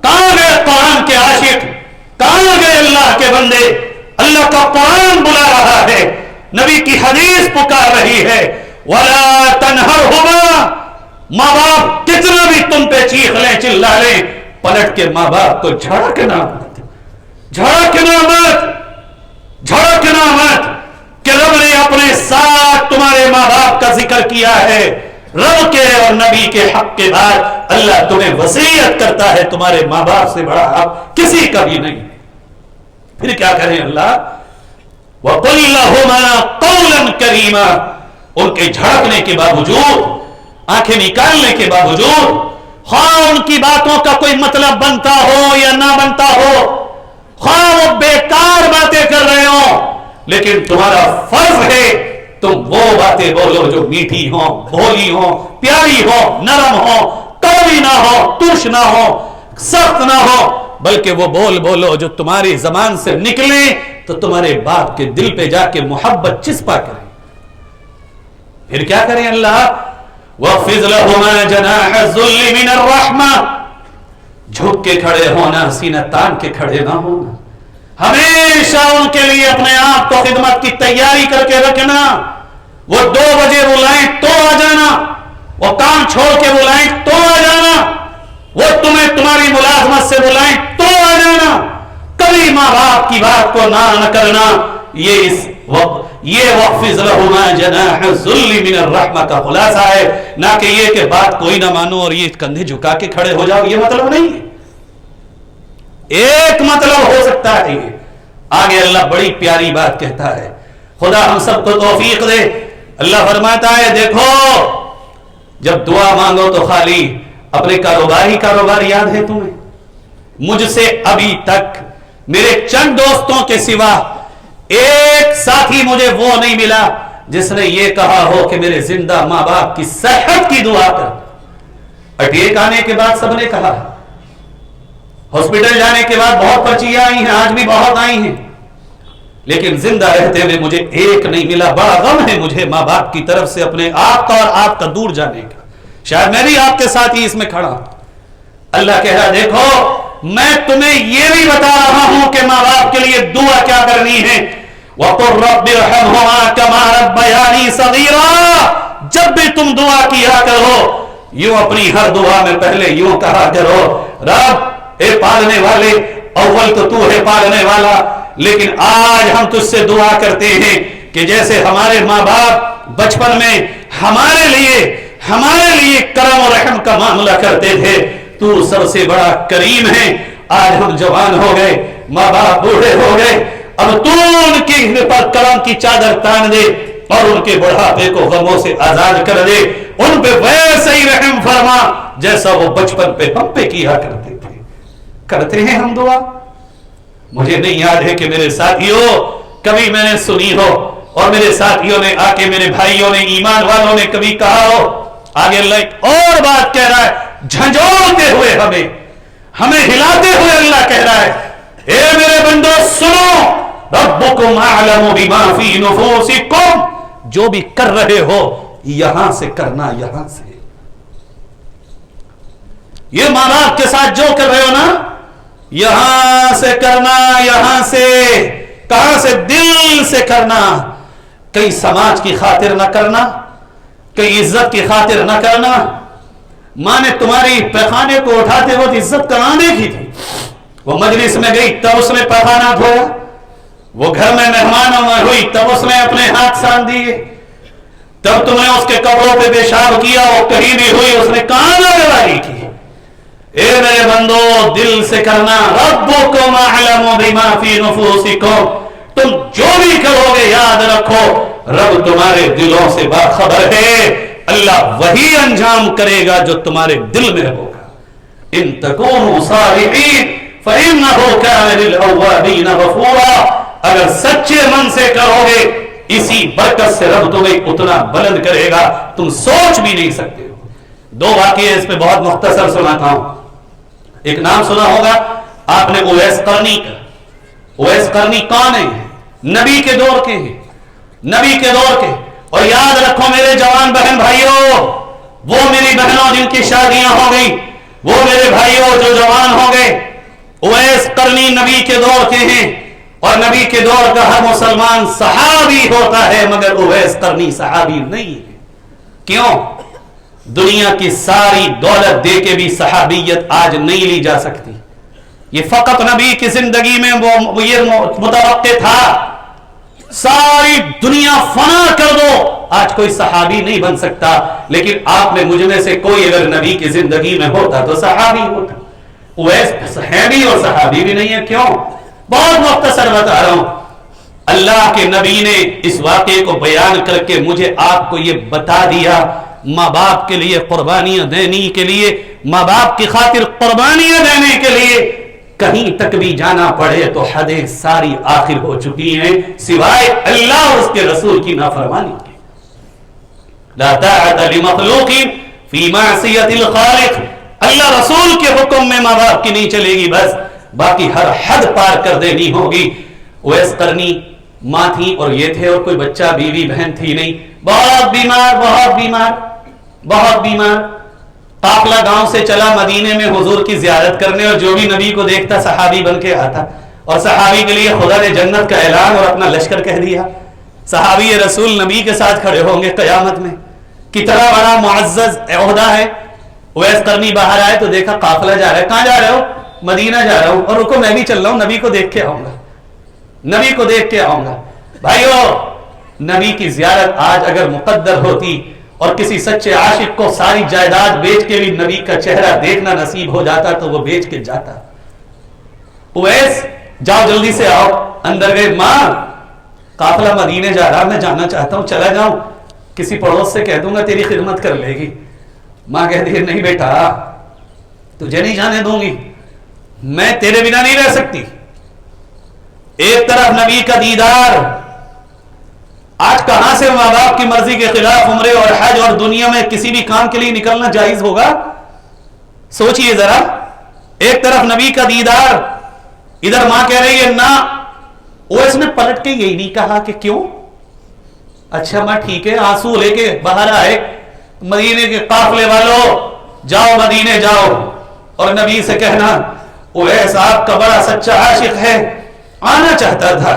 کہاں گئے قرآن کے عاشق، کہاں گئے اللہ کے بندے؟ اللہ کا قرآن بلا رہا ہے، نبی کی حدیث پکار رہی ہے۔ ولا تنہرہما، ماں باپ کتنا بھی تم پہ چیخ لیں چلا لیں، پلٹ کے ماں باپ کو جھڑکنا مت، جھڑکنا مت، جھڑکنا مت، کہ رب نے اپنے ساتھ تمہارے ماں باپ کا ذکر کیا ہے۔ رب کے اور نبی کے حق کے بعد اللہ تمہیں وصیت کرتا ہے تمہارے ماں باپ سے بڑا حق کسی کا بھی نہیں۔ پھر کیا کریں اللہ؟ وَقُلْ لَهُمَا قَوْلًا كَرِيمًا، ان کے جھڑکنے کے باوجود، آنکھیں نکالنے کے باوجود، خواہ ان کی باتوں کا کوئی مطلب بنتا ہو یا نہ بنتا ہو، خواہ وہ بیکار باتیں کر رہے ہوں، لیکن تمہارا فرض ہے تم وہ باتیں بولو جو میٹھی ہوں، بھولی ہوں، پیاری ہوں، نرم ہوں، کڑوی نہ ہو، ترش نہ ہو، سخت نہ ہو، بلکہ وہ بولو جو تمہاری زبان سے نکلیں تو تمہارے باپ کے دل پہ جا کے محبت چسپا کریں۔ پھر کیا کریں اللہ؟ وَخْفِضْ لَهُمَا جَنَاحَ الذُّلِّ مِنَ الرَّحْمَةِ، جھک کے کھڑے ہونا، سینہ تان کے کھڑے نہ ہونا، ہمیشہ ان کے لیے اپنے آپ کو خدمت کی تیاری کر کے رکھنا۔ وہ 2 بجے بلائیں تو آ جانا، وہ کام چھوڑ کے بلائیں تو آ جانا، وہ تمہیں تمہاری ملازمت سے بلائیں تو آ جانا، کبھی ماں باپ کی بات کو نہ کرنا۔ یہ وَخْفِضْ لَهُمَا جَنَاحَ الذُّلِّ مِنَ الرَّحْمَةِ کا خلاصہ ہے، نہ کہ یہ کہ بات کوئی نہ مانو اور یہ کندھے جھکا کے کھڑے ہو جاؤ، یہ مطلب نہیں ہے۔ ایک مطلب ہو سکتا ہے یہ۔ آگے اللہ بڑی پیاری بات کہتا ہے، خدا ہم سب کو توفیق دے۔ اللہ فرماتا ہے دیکھو جب دعا مانگو تو خالی اپنے کاروبار یاد ہے تمہیں؟ مجھ سے ابھی تک میرے چند دوستوں کے سوا ایک ساتھی مجھے وہ نہیں ملا جس نے یہ کہا ہو کہ میرے زندہ ماں باپ کی صحت کی دعا کر۔ اٹیک آنے کے بعد سب نے کہا، ہاسپٹل جانے کے بعد بہت پرچیاں آئی ہیں، آج بھی بہت آئی ہیں، لیکن زندہ رہتے ہوئے مجھے ایک نہیں ملا۔ بڑا غم ہے مجھے ماں باپ کی طرف سے اپنے آپ کا اور آپ کا دور جانے کا، شاید میں بھی آپ کے ساتھ ہی اس میں کھڑا ہوں۔ اللہ کہہ رہا دیکھو میں تمہیں یہ بھی بتا رہا ہوں کہ ماں باپ کے لیے دعا کیا کرنی ہے۔ وَقُلْ رَبِّ ارْحَمْهُمَا كَمَا رَبَّيَانِي صَغِيرًا، جب بھی تم دعا کیا کرو یوں اپنی ہر دعا میں پہلے یوں کہا کرو، رب اے پالنے والے، اول تو تو ہے پالنے والا، لیکن آج ہم تجھ سے دعا کرتے ہیں کہ جیسے ہمارے ماں باپ بچپن میں ہمارے لیے کرم اور رحم کا معاملہ کرتے تھے، تو سب سے بڑا کریم ہے۔ آج ہم جوان ہو گئے، ماں باپ بوڑھے ہو گئے، اب تو ان کے پر کرم کی چادر تان دے اور ان کے بڑھاپے کو غموں سے آزاد کر دے، ان پہ ویسے ہی رحم فرما جیسا وہ بچپن پہ ہم پہ کیا کرتے تھے۔ کرتے ہیں ہم دعا؟ مجھے نہیں یاد ہے کہ میرے ساتھیوں کبھی میں نے سنی ہو اور میرے ساتھیوں نے آ کے، میرے بھائیوں نے، ایمان والوں نے کبھی کہا ہو۔ آگے اللہ ایک اور بات کہہ رہا ہے، جھنجھوڑتے ہوئے ہمیں ہلاتے ہوئے اللہ کہہ رہا ہے، اے میرے بندو سنو، ربکم اعلم بما فی نفوسکم، جو بھی کر رہے ہو یہاں سے کرنا، یہاں سے، یہ ماں باپ کے ساتھ جو کر رہے ہو نا، یہاں سے کرنا، یہاں سے، کہاں سے؟ دل سے کرنا، کئی سماج کی خاطر نہ کرنا، کئی عزت کی خاطر نہ کرنا۔ ماں نے تمہاری پیخانے کو اٹھاتے وقت عزت کہاں دیکھی تھی؟ وہ مجلس میں گئی تب اس نے پیخانہ دھویا، وہ گھر میں مہمانوں میں ہوئی تب اس نے اپنے ہاتھ سان دیے، تب تم نے اس کے کپڑوں پہ پیشاب کیا، وہ کہیں بھی ہوئی اس نے کہاں لگائی کی؟ اے میرے بندو دل سے کرنا، ربکم اعلم بما فی نفوسکم، تم جو بھی کرو گے یاد رکھو رب تمہارے دلوں سے باخبر ہے، اللہ وہی انجام کرے گا جو تمہارے دل میں ہوگا۔ ان تکونوا صالحین فإنہ کان للأوابین غفورا، اگر سچے من سے کرو گے اسی برکت سے رب تمہیں اتنا بلند کرے گا تم سوچ بھی نہیں سکتے ہو۔ دو واقعے اس پہ بہت مختصر سناتا ہوں۔ ایک نام سنا ہوگا آپ نے اویس قرنی کا۔ اویس قرنی کون ہے؟ نبی کے دور کے ہیں، نبی کے دور کے۔ اور یاد رکھو میرے جوان بہن بھائیوں، وہ میری بہنوں جن کی شادیاں ہو گئی، وہ میرے بھائیوں جو جوان ہو گئے، اویس قرنی نبی کے دور کے ہیں، اور نبی کے دور کا ہر مسلمان صحابی ہوتا ہے، مگر اویس قرنی صحابی نہیں ہے۔ کیوں؟ دنیا کی ساری دولت دے کے بھی صحابیت آج نہیں لی جا سکتی۔ یہ فقط نبی کی زندگی میں وہ یہ متوقع تھا، ساری دنیا فنا کر دو آج کوئی صحابی نہیں بن سکتا، لیکن آپ میں مجھ میں سے کوئی اگر نبی کی زندگی میں ہوتا تو صحابی ہوتا۔ اویس ہے بھی اور صحابی بھی نہیں ہے۔ کیوں؟ بہت مختصر بتا رہا ہوں۔ اللہ کے نبی نے اس واقعے کو بیان کر کے مجھے آپ کو یہ بتا دیا، ماں باپ کے لیے قربانیاں دینے کے لیے، ماں باپ کی خاطر قربانیاں دینے کے لیے کہیں تک بھی جانا پڑے تو حدیں ساری آخر ہو چکی ہیں، سوائے اللہ اور اس کے رسول کی نافرمانی کے۔ لا طاعت لمخلوق فی معصیت الخالق، اللہ رسول کے حکم میں ماں باپ کی نہیں چلے گی، بس باقی ہر حد پار کر دینی ہوگی۔ اویس قرنی ماں تھی اور یہ تھے، اور کوئی بچہ بیوی بہن تھی نہیں، بہت بیمار، بہت بیمار، بہت بیمار۔ قافلہ گاؤں سے چلا مدینے میں حضور کی زیارت کرنے، اور جو بھی نبی کو دیکھتا صحابی بن کے آتا، اور صحابی کے لیے خدا نے جنت کا اعلان اور اپنا لشکر کہہ دیا۔ صحابی رسول نبی کے ساتھ کھڑے ہوں گے قیامت میں، کتنا بڑا معزز عہدہ ہے۔ اویس قرنی باہر آئے تو دیکھا قافلہ جا رہا ہے۔ کہاں جا رہے ہو؟ مدینہ جا رہا ہوں، اور رکو میں بھی چل رہا ہوں، نبی کو دیکھ کے آؤں گا، نبی کو دیکھ کے آؤں گا۔ بھائیو، نبی کی زیارت آج اگر مقدر ہوتی اور کسی سچے عاشق کو ساری جائیداد بیچ کے بھی نبی کا چہرہ دیکھنا نصیب ہو جاتا تو وہ بیچ کے جاتا۔ اویس جاؤ جلدی سے آؤ، اندر گئے۔ ماں قافلہ مدینے جا رہا، میں جانا چاہتا ہوں، چلا جاؤں؟ کسی پڑوس سے کہہ دوں گا تیری خدمت کر لے گی۔ ماں کہتی ہے نہیں بیٹا، تجھے نہیں جانے دوں گی، میں تیرے بنا نہیں رہ سکتی۔ ایک طرف نبی کا دیدار، آج کہاں سے ماں باپ کی مرضی کے خلاف عمرے اور حج اور دنیا میں کسی بھی کام کے لیے نکلنا جائز ہوگا؟ سوچئے ذرا۔ ایک طرف نبی کا دیدار، ادھر ماں کہہ رہی ہے نہ۔ اویس نے پلٹ کے یہی نہیں کہا کہ کیوں؟ اچھا ماں ٹھیک ہے، آنسو لے کے باہر آئے، مدینے کے قافلے والوں جاؤ مدینے جاؤ، اور نبی سے کہنا اویس آپ کا بڑا سچا عاشق ہے، آنا چاہتا تھا،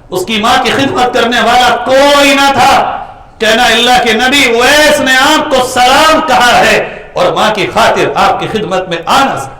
اس کی ماں کی خدمت کرنے والا کوئی نہ تھا، کہنا اللہ کے نبی اویس نے آپ کو سلام کہا ہے اور ماں کی خاطر آپ کی خدمت میں آ نہ سکا۔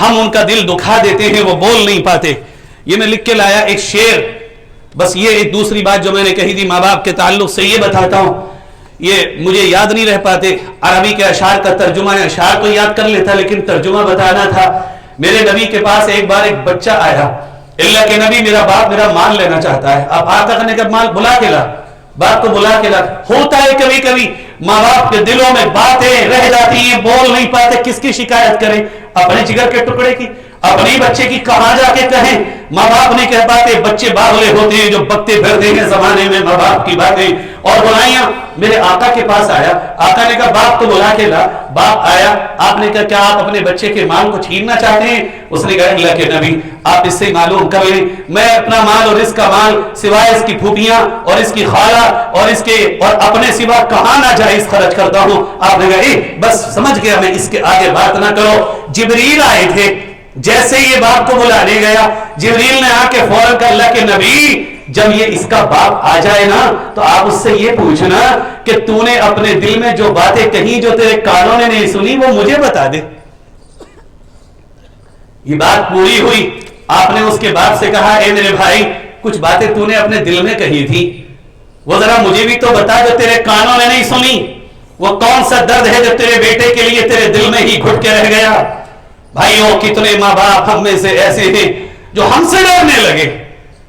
ہم ان کا دل دکھا دیتے ہیں، وہ بول نہیں پاتے. یہ میں لکھ کے لایا ایک شعر. بس یہ ایک دوسری بات جو میں نے کہی تھی ماں باپ کے تعلق سے یہ بتاتا ہوں. یہ مجھے یاد نہیں رہ پاتے عربی کے اشعار کا ترجمہ ہے، اشعار تو یاد کر لیتا لیکن ترجمہ بتانا تھا. میرے نبی کے پاس ایک بار ایک بچہ آیا. اللہ کے نبی میرا باپ میرا مال لینا چاہتا ہے. اب آقا کرنے کا مال بلا کے لا، باپ کو بلا کے لا. ہوتا ہے کبھی کبھی ماں باپ کے دلوں میں باتیں رہ جاتی ہیں، بول نہیں پاتے. کس کی شکایت کریں؟ اپنے جگر کے ٹکڑے کی، اپنی بچے کی کہاں جا کے کہیں؟ ماں باپ نہیں کہہ پاتے. بچے باغلے ہوتے ہیں جو بکتے پھرتے ہیں زمانے میں ماں باپ کی باتیں اور برائیاں. میرے آقا کے پاس آیا، آقا نے کہا باپ کو بلا کے لا. باپ آیا، آپ نے کہا کیا آپ اپنے بچے کے مال کو چھیننا چاہتے ہیں؟ اس نے کہا اللہ کے نبی آپ اس سے معلوم کر لیں، میں اپنا مال اور اس کا مال سوائے اس کی پھوپھیاں اور اس کی خالہ اور اس کے اور اپنے سوا کہاں ناجائز خرچ کرتا ہوں. آپ نے کہا بس سمجھ گیا میں، اس کے آگے بات نہ کرو. جبریل آئے تھے، جیسے یہ باپ کو بلانے گیا جبریل نے آ کے فوراً کہا اللہ کے نبی جب یہ اس کا باپ آ جائے نا تو آپ اس سے یہ پوچھنا کہ تو نے اپنے دل میں جو باتیں کہیں جو تیرے کانوں نے نہیں سنی وہ مجھے بتا دے. یہ بات پوری ہوئی. آپ نے اس کے باپ سے کہا اے میرے بھائی کچھ باتیں تو نے اپنے دل میں کہی تھی وہ ذرا مجھے بھی تو بتا جو تیرے کانوں نے نہیں سنی. وہ کون سا درد ہے جو تیرے بیٹے کے لیے تیرے دل میں ہی گھٹ کے رہ گیا؟ بھائیوں کتنے ماں باپ ہم میں سے ایسے ہیں جو ہم سے ڈرنے لگے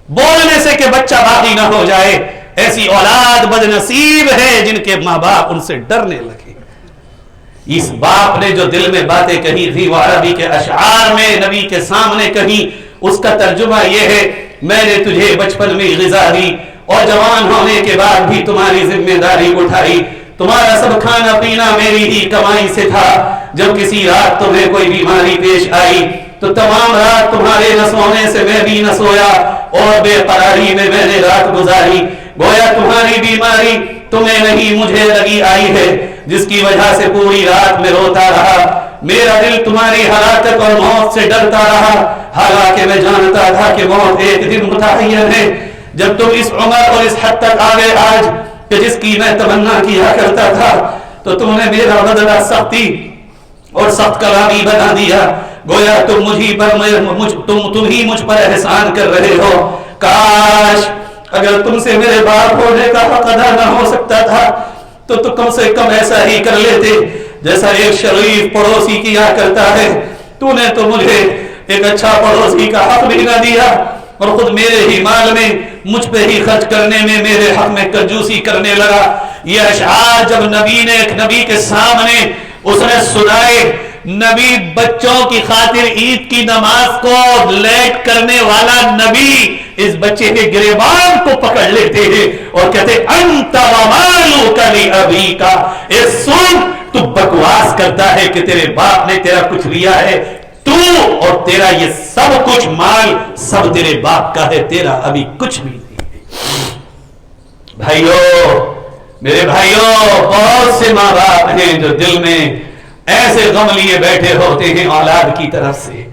بولنے سے کہ بچہ باقی نہ ہو جائے. ایسی اولاد بد نصیب ہے جن کے ماں باپ ان سے ڈرنے لگے. اس باپ نے جو دل میں باتیں کہی تھی وہ عربی کے اشعار میں نبی کے سامنے کہی. اس کا ترجمہ یہ ہے میں نے تجھے بچپن میں غذا دی اور جوان ہونے کے بعد بھی تمہاری ذمہ داری اٹھائی. تمہارا سب کھانا پینا میری ہی کمائی سے تھا. جب کسی رات تمہیں کوئی بیماری پیش آئی تو تمام رات تمہارے نہ سونے سے میں بھی نہ سویا اور بے قراری میں نے رات گزاری. گویا تمہاری بیماری تمہیں نہیں مجھے لگی آئی ہے جس کی وجہ سے پوری رات میں روتا رہا. میرا دل تمہاری ہلاکت اور موت سے ڈرتا رہا حالانکہ میں جانتا تھا کہ موت ایک دن متعین ہے. جب تم اس عمر اور اس حد تک آگے آج کہ جس کی میں تمنا کیا کرتا تھا تو تم نے میرا بدلہ سختی اور سخت کلامی بنا دیا. گویا تم ہی مجھ پر احسان کر رہے ہو. کاش اگر تم سے میرے باپ ہونے کا حق ادا نہ ہو سکتا تھا تو کم سے کم ایسا ہی کر لیتے جیسا ایک شریف پڑوسی کیا کرتا ہے. تو نے تو مجھے ایک اچھا پڑوسی کا حق بھی نہ دیا اور خود میرے ہی مال میں مجھ پہ ہی خرچ کرنے میں میرے حق میں کنجوسی کرنے لگا. یہ اشعار جب نبی نے ایک نبی کے سامنے اس نے سنائے. نبی بچوں کی خاطر عید کی نماز کو لیٹ کرنے والا نبی اس بچے کے گریبان کو پکڑ لیتے ہیں اور کہتے انت ومالک لابیک. سن تو بکواس کرتا ہے کہ تیرے باپ نے تیرا کچھ لیا ہے، تو اور تیرا یہ سب کچھ مال سب تیرے باپ کا ہے، تیرا ابھی کچھ بھی نہیں. بھائیو میرے بھائیو بہت سے ماں باپ ہیں جو دل میں ایسے غم لیے بیٹھے ہوتے ہیں اولاد کی طرف سے.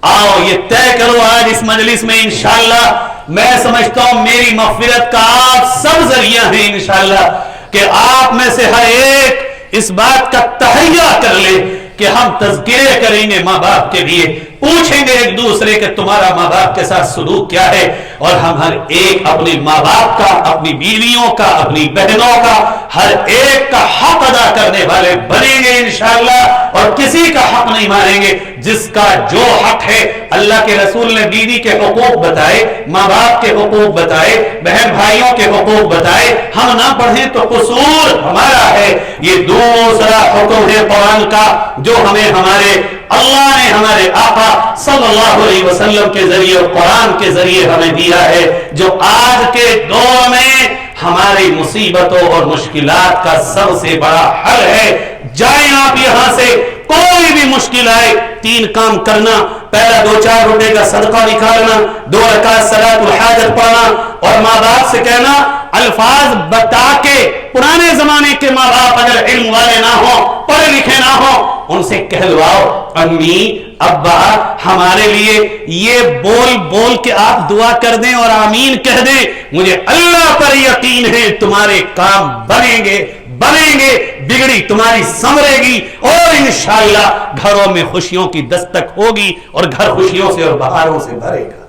آؤ یہ طے کرو آج اس مجلس میں انشاءاللہ میں سمجھتا ہوں میری مغفرت کا آپ سب ذریعہ ہیں انشاءاللہ کہ آپ میں سے ہر ایک اس بات کا تہیہ کر لے کہ ہم تذکرے کریں گے ماں باپ کے لیے، پوچھیں گے ایک دوسرے کہ تمہارا ماں باپ کے ساتھ سلوک کیا ہے اور ہم ہر ایک اپنے ماں باپ کا، اپنی بیویوں کا، اپنی بہنوں کا ہر ایک کا حق ادا کرنے والے بنیں گے انشاءاللہ اور کسی کا حق نہیں مانیں گے. جس کا جو حق ہے اللہ کے رسول نے بیوی کے حقوق بتائے، ماں باپ کے حقوق بتائے، بہن بھائیوں کے حقوق بتائے. ہم نہ پڑھیں تو قصور ہمارا ہے. یہ دوسرا حکم ہے قرآن کا جو ہمیں ہمارے اللہ نے ہمارے آقا صلی اللہ علیہ وسلم کے ذریعے اور قرآن کے ذریعے ہمیں دیا ہے، جو آج کے دور میں ہماری مصیبتوں اور مشکلات کا سب سے بڑا حل ہے. جائیں آپ یہاں سے، کوئی بھی مشکل آئے 3 کام کرنا. پہلا 2-4 روپے کا صدقہ نکالنا، 2 رکعت صلاۃ الحاجت پڑھنا اور ماں باپ سے کہنا الفاظ بتا کے. پرانے زمانے کے ماں باپ اگر علم والے نہ ہوں، پڑھے لکھے نہ ہوں، ان سے کہلواؤ امی ابا ہمارے لیے یہ بول بول کے آپ دعا کر دیں اور آمین کہہ دیں. مجھے اللہ پر یقین ہے تمہارے کام بنیں گے، بنیں گے, بگڑی تمہاری سنورے گی, اور انشاءاللہ گھروں میں خوشیوں کی دستک ہوگی اور گھر خوشیوں سے اور بہاروں سے بھرے گا.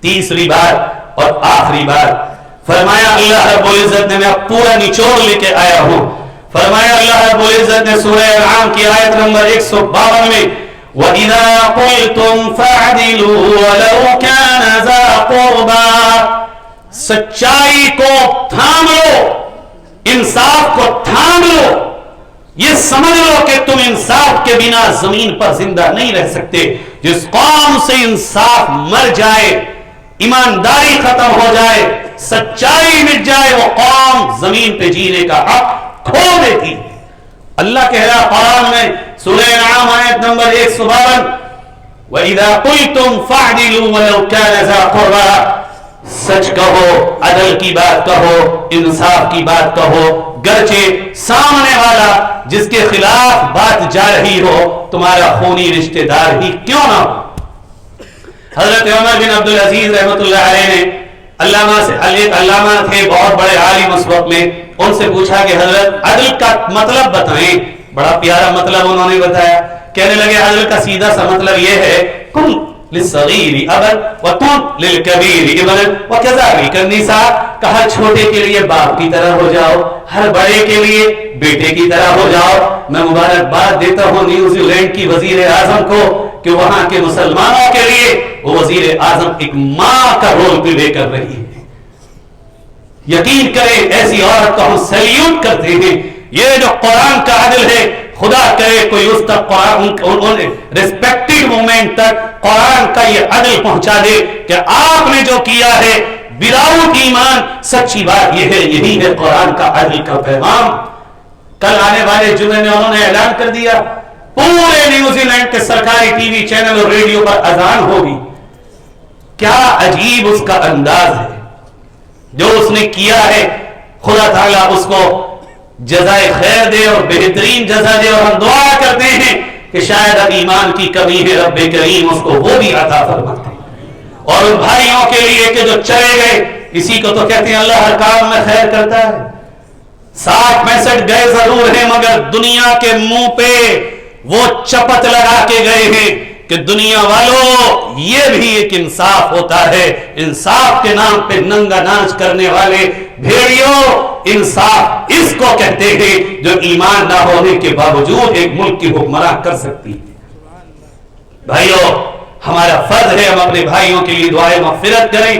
تیسری بات اور آخری بات فرمایا اللہ رب العزت نے, میں پورا نچوڑ لے کے آیا ہوں, فرمایا اللہ رب العزت نے سورہ انعام کی آیت نمبر 152 میں وَإِذَا قُلْتُمْ فَاعْدِلُوا وَلَوْ كَانَ ذَا قُرْبَى, سچائی کو تھام لو, انصاف کو تھام لو, یہ سمجھ لو کہ تم انصاف کے بنا زمین پر زندہ نہیں رہ سکتے. جس قوم سے انصاف مر جائے, ایمانداری ختم ہو جائے, سچائی مٹ جائے, وہ قوم زمین پہ جینے کا حق کھو دیتی. اللہ کہہ رہا قرآن میں سورہ انعام آیت نمبر 152 وَإِذَا قُلْتُمْ فَاعْدِلُوا وَلَوْ كَانَ ذَا قُرْبَى, سچ کہو, عدل کی بات کہو, انصاف کی بات کہو, گرچہ سامنے والا جس کے خلاف بات جا رہی ہو تمہارا خونی رشتہ دار ہی کیوں نہ ہو. حضرت عمر بن عبدالعزیز رحمۃ اللہ علیہ نے علامہ تھے بہت بڑے عالم اس وقت میں, ان سے پوچھا کہ حضرت عدل کا مطلب بتائیں. بڑا پیارا مطلب انہوں نے بتایا. کہنے لگے عدل کا سیدھا سا مطلب یہ ہے کن للصغیر ابا وکن للکبیر ابا وکذالک النساء, کہ ہر چھوٹے کے لیے باپ کی طرح ہو جاؤ, ہر بڑے کے لیے بیٹے کی طرح ہو جاؤ. میں مبارکباد دیتا ہوں نیوزی لینڈ کی وزیر اعظم کو کہ وہاں کے مسلمانوں کے لیے وہ وزیر اعظم ایک ماں کا رول پلے کر رہی ہے. یقین کریں ایسی عورت کو ہم سیلیوٹ کرتے ہیں. یہ جو قرآن کا عدل ہے, خدا کرے کوئی اس تک ریسپیکٹڈ مومنٹ تک قرآن کا یہ عدل پہنچا دے کہ آپ نے جو کیا ہے وداؤٹ ایمان. سچی بات یہ ہے, یہی ہے قرآن کا عدل کا پیغام. کل آنے والے جمعے میں انہوں نے اعلان کر دیا پورے نیوزی لینڈ کے سرکاری ٹی وی چینل اور ریڈیو پر اذان ہوگی. کیا عجیب اس کا انداز ہے جو اس نے کیا ہے. خدا تعالیٰ اس کو جزائے خیر دے اور بہترین جزا دے, اور ہم دعا کرتے ہیں کہ شاید اب ایمان کی کمی ہے, رب کریم اس کو وہ بھی عطا فرماتے. اور ان بھائیوں کے لیے کہ جو چلے گئے, اسی کو تو کہتے ہیں اللہ ہر کام میں خیر کرتا ہے. 60-65 گئے ضرور ہیں مگر دنیا کے منہ پہ وہ چپت لگا کے گئے ہیں کہ دنیا والوں یہ بھی ایک انصاف ہوتا ہے. انصاف کے نام پہ ننگا ناچ کرنے والے بھیڑیوں, انصاف اس کو کہتے ہیں جو ایمان نہ ہونے کے باوجود ایک ملک کی حکمران کر سکتی ہے. بھائیوں, ہمارا فرض ہے ہم اپنے بھائیوں کے لیے دعائیں مغفرت کریں,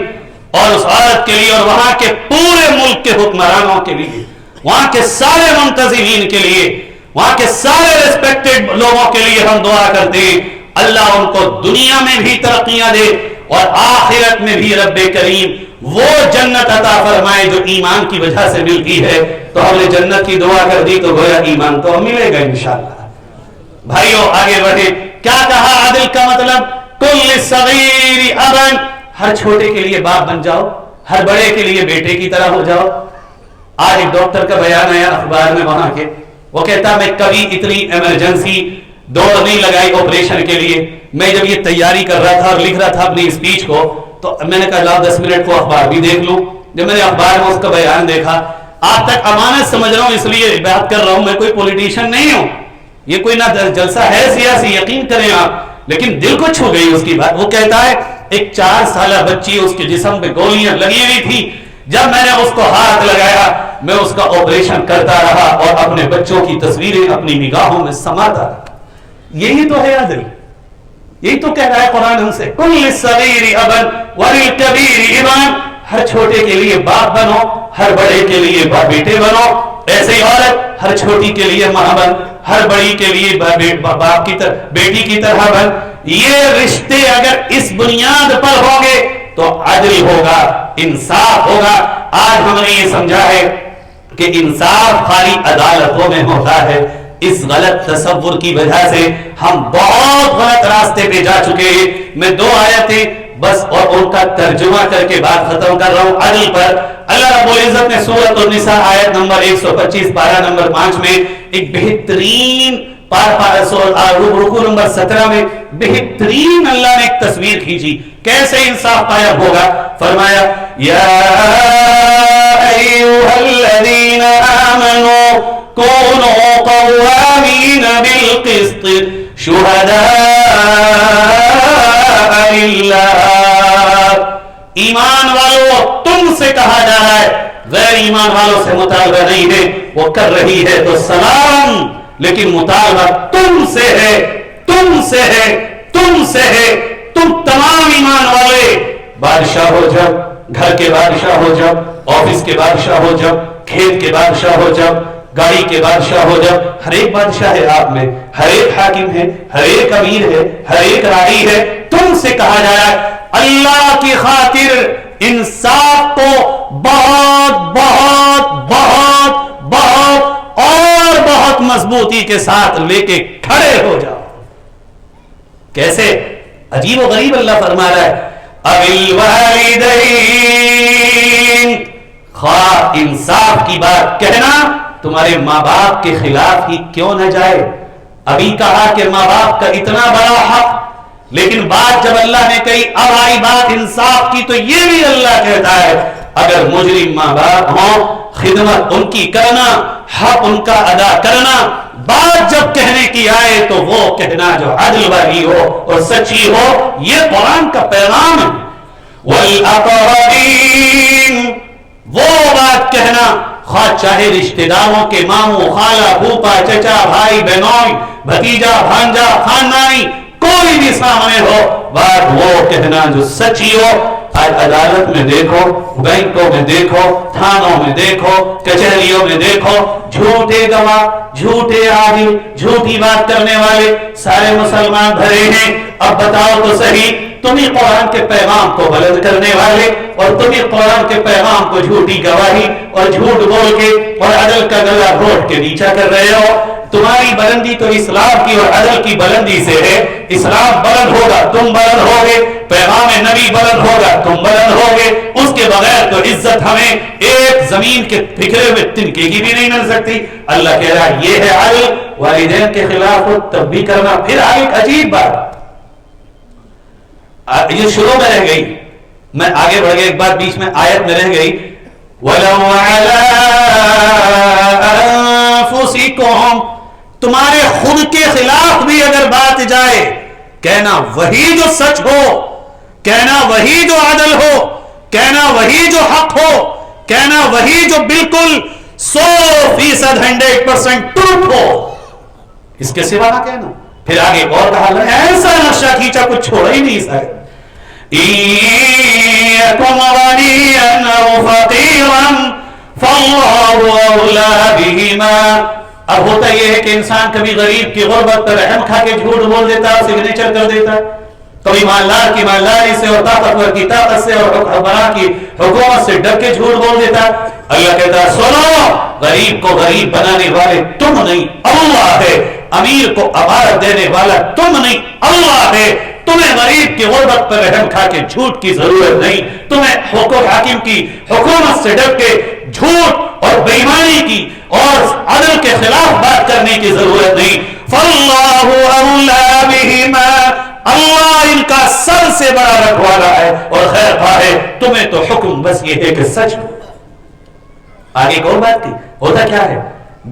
اور اس عورت کے لیے اور وہاں کے پورے ملک کے حکمرانوں کے لیے, وہاں کے سارے منتظمین کے لیے, وہاں کے سارے ریسپیکٹڈ لوگوں کے لیے ہم دعا کرتے ہیں اللہ ان کو دنیا میں بھی ترقیاں دے اور آخرت میں بھی رب کریم وہ جنت عطا فرمائے جو ایمان کی وجہ سے ملتی ہے. تو ہم نے جنت کی دعا کر دی تو گویا ایمان تو ملے گا انشاءاللہ. بھائیوں آگے بڑھے. کیا کہا عدل کا مطلب؟ کل صغیر ابا, ہر چھوٹے کے لیے باپ بن جاؤ, ہر بڑے کے لیے بیٹے کی طرح ہو جاؤ. آج ایک ڈاکٹر کا بیان آیا اخبار میں وہاں کے, وہ کہتا میں کبھی اتنی ایمرجنسی دوڑ نہیں لگائی آپریشن کے لیے. میں جب یہ تیاری کر رہا تھا اور لکھ رہا تھا اپنی اسپیچ کو تو میں نے کہا لاؤ 10 منٹ کو اخبار بھی دیکھ لوں. جب میں نے اخبار میں اس کا بیان دیکھا, آج تک امانت سمجھ رہا ہوں اس لیے بات کر رہا ہوں, میں کوئی پولیٹیشین نہیں ہوں, یہ کوئی نہ جلسہ ہے سیاسی, یقین کریں آپ, لیکن دل کو چھو گئی اس کی بات. وہ کہتا ہے ایک 4 سالہ بچی, اس کے جسم پہ گولیاں لگی ہوئی تھی, جب میں نے اس کو ہاتھ لگایا میں اس کا آپریشن کرتا رہا اور اپنے بچوں کی تصویریں اپنی نگاہوں میں سماتا رہا. یہی تو ہے عدل, یہی تو کہہ رہا ہے قرآن ہم سے, کل صغیر ابا وللکبیر ابا, ہر چھوٹے کے لیے باپ بنو, ہر بڑے کے لیے بیٹے بنو. ایسے ہی عورت ہر چھوٹی کے لیے ماں بن, ہر بڑی کے لیے باپ کی طرح بیٹی کی طرح بن. یہ رشتے اگر اس بنیاد پر ہوں گے تو عدل ہوگا, انصاف ہوگا. آج ہم نے یہ سمجھا ہے کہ انصاف خالی عدالتوں میں ہوتا ہے. اس غلط تصور کی وجہ سے ہم بہت غلط راستے پہ جا چکے ہیں. میں 2 آیتیں بس اور ان کا ترجمہ کر کے بات ختم کر رہا ہوں عدل پر. اللہ رب العزت نے سورۃ النساء آیت نمبر 125 پارہ نمبر 5 میں ایک بہترین رکوع نمبر 17 میں بہترین اللہ نے ایک تصویر کھینچی کیسے انصاف قائم ہوگا. فرمایا یا أيها الذين آمنوا كونوا قوامين بالقسط شهداء لله. ایمان والوں تم سے کہا جا رہا ہے، غیر ایمان والوں سے مطالبہ نہیں ہے. وہ کر رہی ہے تو سلام، لیکن مطالبہ تم سے ہے، تم سے ہے، تم سے ہے. تم تمام ایمان والے، بادشاہ ہو جب، گھر کے بادشاہ ہو جب، آفس کے بادشاہ ہو جب، کھیت کے بادشاہ ہو جب، گاڑی کے بادشاہ ہو جب، ہر ایک بادشاہ ہے آپ میں، ہر ایک حاکم ہے، ہر ایک امیر ہے، ہر ایک راعی ہے. تم سے کہا جا رہا ہے اللہ کی خاطر انصاف کو بہت بہت بہت بہت اور بہت مضبوطی کے ساتھ لے کے کھڑے ہو جاؤ. کیسے؟ عجیب و غریب اللہ فرما رہا ہے الوالدین. خواہ انصاف کی بات کہنا تمہارے ماں باپ کے خلاف ہی کیوں نہ جائے. ابھی کہا کہ ماں باپ کا اتنا بڑا حق، لیکن بات جب اللہ نے کہی اب آئی بات انصاف کی تو یہ بھی اللہ کہتا ہے اگر مجرم ماں باپ ہوں خدمت ان کی کرنا، حق ان کا ادا کرنا. بات جب کہنے کی آئے تو وہ کہنا جو عدل والی ہو اور سچی ہو. یہ قرآن کا پیغام ہے. وَالْأَقْرَبِينَ، وہ بات کہنا خواہ چاہے رشتہ داروں کے ماموں، خالہ، پھوپھا، چچا، بھائی، بہنوئی، بھتیجا، بھانجا، خاندانی کوئی بھی سامنے ہو، بات وہ کہنا جو سچی ہو. آج عدالت میں دیکھو، بینکوں میں دیکھو، تھانوں میں دیکھو، کچہریوں میں دیکھو، جھوٹے گواہ، جھوٹے عادل، جھوٹی بات کرنے والے سارے مسلمان بھرے ہیں. اب بتاؤ تو صحیح، تم ہی قرآن کے پیغام کو بلند کرنے والے اور تم ہی قرآن کے پیغام کو جھوٹی گواہی اور جھوٹ بول کے اور عدل کا گلا گھونٹ کے نیچا کر رہے ہو. تمہاری بلندی تو اسلام کی اور عدل کی بلندی سے ہے. اسلام بلند ہوگا تم بلند ہوگے، پیغام نبی بلند ہوگا تم بلند ہوگے. اس کے بغیر تو عزت ہمیں ایک زمین کے بکھرے ہوئے تنکے کی بھی نہیں مل سکتی. اللہ کہہ رہا یہ ہے عدل. والدین کے خلاف ہو تب بھی کرنا. پھر ایک عجیب بات یہ شروع میں رہ گئی، میں آگے بڑھ گیا، ایک بات بیچ میں آیت میں رہ گئی. وَلَوْ عَلَىٰ أَنفُسِكُمْ، تمہارے خود کے خلاف بھی اگر بات جائے، کہنا وہی جو سچ ہو، کہنا وہی جو عدل ہو، کہنا وہی جو حق ہو، کہنا وہی جو بالکل 100% 100% ٹروت ہو، اس کے سوا نہ کہنا. پھر آگے اور کہا ایسا نقشہ کھینچا کچھ چھوڑا ہی نہیں سکے. إِيَّكُمْ غَنِيًّا أَوْ فَقِيرًا فَاللَّهُ أَوْلَىٰ بِهِمَا. اب ہوتا یہ ہے کہ انسان کبھی غریب کی غربت پر رحم کھا کے جھوٹ بول دیتا ہے، سگنیچر کر دیتا ہے، کبھی مالدار کی مالداری سے اور طاقتور کی طاقت سے اور حکمران کی حکومت سے ڈر کے جھوٹ بول دیتا ہے. اللہ کہتا ہے سنو، غریب کو غریب بنانے والے تم نہیں اللہ ہے، امیر کو عبارت دینے والا تم نہیں اللہ ہے. تمہیں غریب کی غربت پر رحم کھا کے جھوٹ کی ضرورت نہیں، تمہیں حکم حاکم کی حکومت سے ڈر کے جھوٹ اور بےایمانی کی اور عدل کے خلاف بات کرنے کی ضرورت نہیں. فاللہ اولیٰ بہما، اللہ ان کا سر سے بڑا رکھوالا ہے اور خیر خواہ ہے. تمہیں تو حکم بس یہ ہے کہ سچ ہو. آگے ایک اور بات کی، ہوتا کیا ہے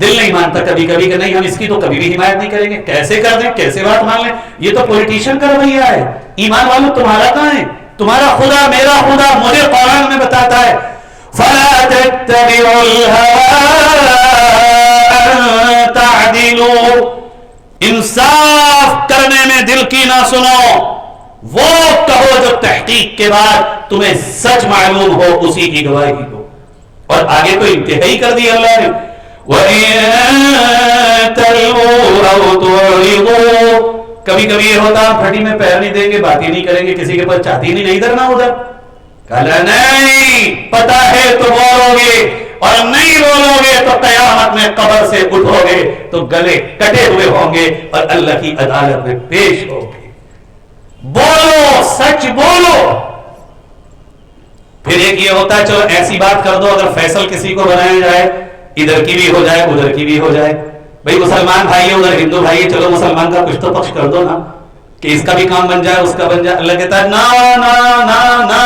دل نہیں مانتا کبھی کبھی کہ نہیں ہم اس کی تو کبھی بھی حمایت نہیں کریں گے، کیسے کر دیں، کیسے بات مان لیں، یہ تو پولیٹیشین کا رویہ ہے. ایمان والوں تمہارا کہاں ہے؟ تمہارا خدا میرا خدا مجھے قرآن میں بتاتا ہے فَلَا تَتَّبِعُوا الْهَوَىٰ أَن تَعْدِلُوا، انصاف کرنے میں دل کی نہ سنو، وہ کہو جو تحقیق کے بعد تمہیں سچ معلوم ہو، اسی کی گواہی دو. اور آگے تو انتہائی کر دی اللہ نے وَإِن تَلْوُوا أَوْ تُعْرِضُوا. کبھی کبھی یہ ہوتا ہم پھٹی میں پیر نہیں دیں گے، بات ہی نہیں کریں گے، کسی کے پاس چاہتی نہیں ادھر نہ ادھر. کہا نہیں پتا ہے تو بولو گے، اور نہیں بولو گے تو قیامت میں قبر سے اٹھو گے تو گلے کٹے ہوئے ہوں گے اور اللہ کی عدالت میں پیش ہوگے. بولو، سچ بولو. پھر ایک یہ ہوتا ہے چلو ایسی بات کر دو اگر فیصل کسی کو بنایا جائے، ادھر کی بھی ہو جائے ادھر کی بھی ہو جائے. بھئی مسلمان بھائی ادھر ہندو بھائی، چلو مسلمان کا کچھ تو پکش کر دو نا کہ اس کا بھی کام بن جائے اس کا بن جائے. اللہ کہتا ہے نا نا نا نا،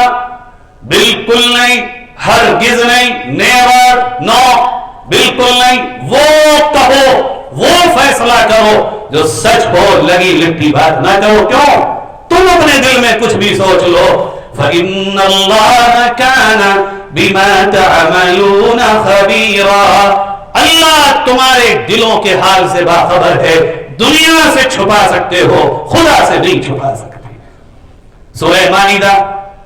بالکل نہیں. ہرگز نہیں, نیور, نو, بالکل نہیں. وہ کہو, وہ فیصلہ کرو جو سچ ہو, لگی لپٹی بات نہ کرو. کیوں؟ تم اپنے دل میں کچھ بھی سوچ لو. فَإِنَّ اللَّهَ كَانَ بِمَا تَعْمَلُونَ خَبِيرًا. اللہ تمہارے دلوں کے حال سے باخبر ہے. دنیا سے چھپا سکتے ہو, خدا سے نہیں چھپا سکتے. سورہ مائدہ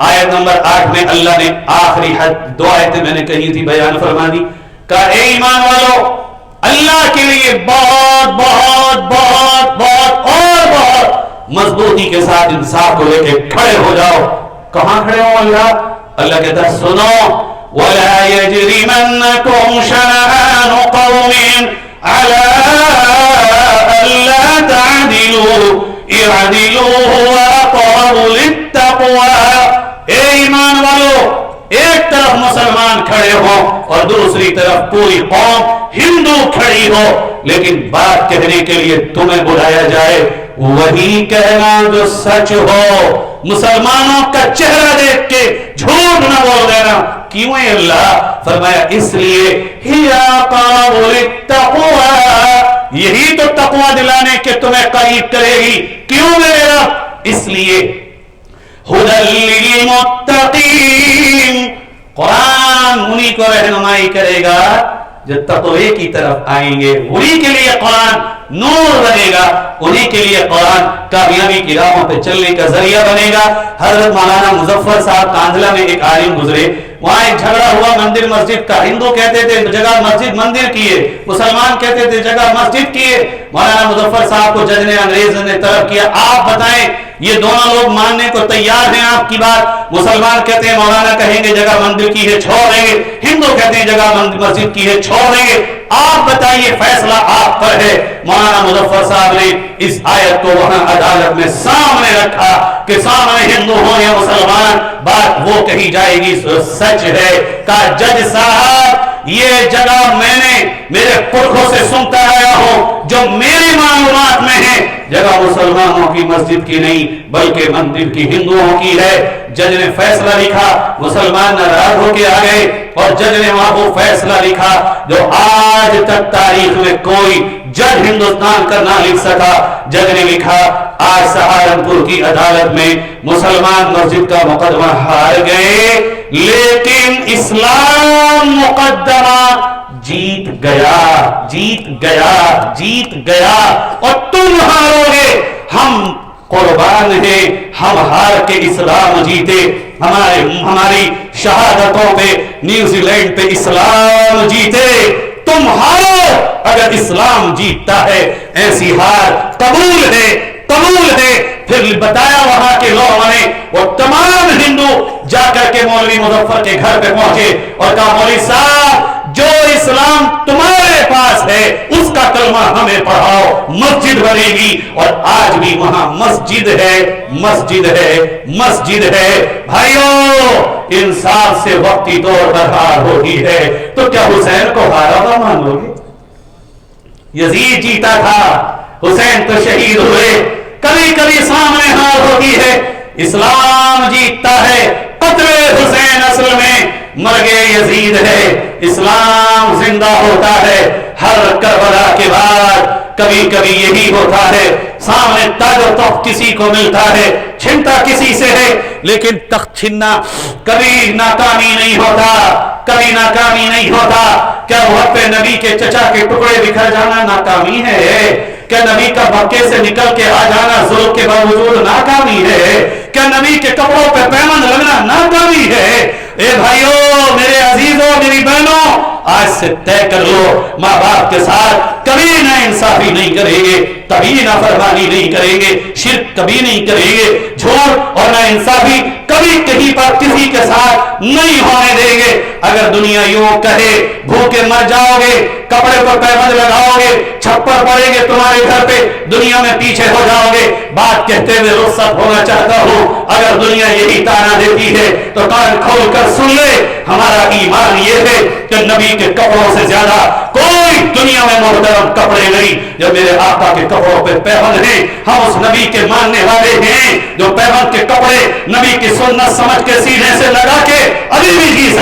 آیت نمبر 8 میں اللہ نے آخری حد, 2 آیتیں میں نے کہی تھی بیان فرما دی. کہا اے ایمان والو, اللہ کے لیے بہت بہت بہت بہت اور بہت مضبوطی کے ساتھ انصاف کو لے کے کھڑے ہو جاؤ. کہاں کھڑے ہو اللہ؟ اللہ کہتا ہے سنو, وَلَا يَجْرِمَنَّكُمْ شَنَآنُ قَوْمٍ عَلَىٰ أَلَّا تَعْدِلُوا اعْدِلُوا هُوَ أَقْرَبُ لِلتَّقْوَىٰ. اے ایمان والو, ایک طرف مسلمان کھڑے ہو اور دوسری طرف پوری قوم ہندو کھڑی ہو, لیکن بات کہنے کے لیے تمہیں بلایا جائے وہی کہنا جو سچ ہو. مسلمانوں کا چہرہ دیکھ کے جھوٹ نہ بول دینا. کیوں ہے اللہ؟ فرمایا اس لیے ہی اقرب للتقویٰ, یہی تو تقوی دلانے کے تمہیں قریب کرے گی. کیوں میرے رب؟ اس لیے ہدی للمتقین, قرآن انہی کو رہنمائی کرے گا جو تقوی کی طرف آئیں گے. انہی کے لیے قرآن نور بنے گا, انہی کے لیے قرآن کامیابی کی راہوں پہ چلنے کا ذریعہ بنے گا. حضرت مولانا مظفر صاحب کاندھلا میں ایک عالم گزرے, وہاں ایک جھگڑا ہوا مندر مسجد کا. ہندو کہتے تھے جگہ مسجد مندر کی ہے, مسلمان کہتے تھے جگہ مسجد کی ہے. مولانا مظفر صاحب کو جج نے, انگریز نے طلب کیا, آپ بتائیں یہ دونوں لوگ ماننے کو تیار ہیں آپ کی بات؟ مسلمان کہتے ہیں مولانا کہیں گے جگہ مندر کی ہے, چھوڑ دیں گے. ہندو کہتے ہیں جگہ مسجد کی ہے, چھوڑ دیں گے. آپ بتائیے, فیصلہ آپ پر ہے. مولانا مظفر صاحب نے اس آیت کو وہاں عدالت میں سامنے رکھا کہ سامنے ہندو ہو یا مسلمان, بات وہ کہی جائے گی سچ ہے. کہا جج صاحب یہ جگہ میں نے میرے پرکھوں سے سنتا آیا ہوں, جو میری معلومات میں ہے جگہ مسلمانوں کی مسجد کی نہیں بلکہ مندر کی ہندوؤں کی ہے. جج نے فیصلہ لکھا, مسلمان ناراض ہو کے آ گئے اور جج نے وہاں وہ فیصلہ لکھا جو آج تک تاریخ میں کوئی جج ہندوستان کا نہ لکھ سکا. جج نے لکھا آج سہارنپور کی عدالت میں مسلمان مسجد کا مقدمہ ہار گئے, لیکن اسلام مقدمہ جیت گیا, جیت گیا, جیت گیا. اور تم ہارو گے, ہم قربان ہیں, ہم ہار کے اسلام جیتے. ہماری شہادتوں پہ نیوزی لینڈ پہ اسلام جیتے. تم ہارو اگر اسلام جیتتا ہے. ایسی ہار قبول ہے, قبول ہے. پھر بتایا وہاں کے لوگوں نے, وہ تمام ہندو جا کر کے مولوی مظفر کے گھر پہ پہنچے اور کہا مولوی صاحب جو اسلام تمہارے پاس ہے اس کا کلمہ ہمیں پڑھاؤ, مسجد بنے گی. اور آج بھی وہاں مسجد ہے, مسجد ہے, مسجد ہے. بھائیو انصاف سے وقتی طور پر ہار ہوتی ہے, تو کیا حسین کو ہارا ہوا مانو گے؟ یزید جیتا تھا, حسین تو شہید ہوئے. کبھی کبھی سامنے ہار ہوتی ہے, اسلام جیتتا ہے. قتل حسین اصل میں مرگ یزید ہے, اسلام زندہ ہوتا ہے. ہر کربلا کے بعد کبھی کبھی یہی ہوتا ہے, سامنے تاج و تخت کسی کو ملتا ہے, چھنتا کسی سے ہے, لیکن تخت چھننا کبھی ناکامی نہیں ہوتا, کبھی ناکامی نہیں ہوتا. کیا وقت پہ نبی کے چچا کے ٹکڑے بکھر جانا ناکامی ہے؟ کیا نبی کا مکے سے نکل کے آ جانا ظلم کے باوجود ناکامی ہے؟ کیا نبی کے کپڑوں پہ پیمند لگنا ناکامی ہے؟ اے بھائیو, میرے عزیزوں, میری بہنوں, آج سے طے کر لو ماں باپ کے ساتھ کبھی نا انصافی نہیں کریں گے, کبھی نافرمانی نہیں کریں گے, شرک کبھی نہیں کریں گے, جھوٹ اور نا انصافی کبھی کہیں پر کسی کے ساتھ نہیں ہونے دیں گے. اگر دنیا یوں کہے بھوکے مر جاؤ گے, کپڑے پر پیبند لگاؤ گے, چھپر پڑے گے تمہارے گھر پہ, دنیا میں پیچھے ہو جاؤ گے. بات کہتے ہوئے رخصت ہونا چاہتا ہوں, اگر دنیا یہی تانا دیتی ہے تو کان کھول کر سن لے, ہمارا ایمان یہ ہے کہ نبی کے کپڑوں سے زیادہ کوئی دنیا میں محترم کپڑے نہیں. جو میرے آقا کے کپڑوں پہ پیبند ہیں, ہم اس نبی کے ماننے والے ہیں جو پیبند کے کپڑے نبی کی سنت سمجھ کے سینے سے لگا کے ابھی بھی جی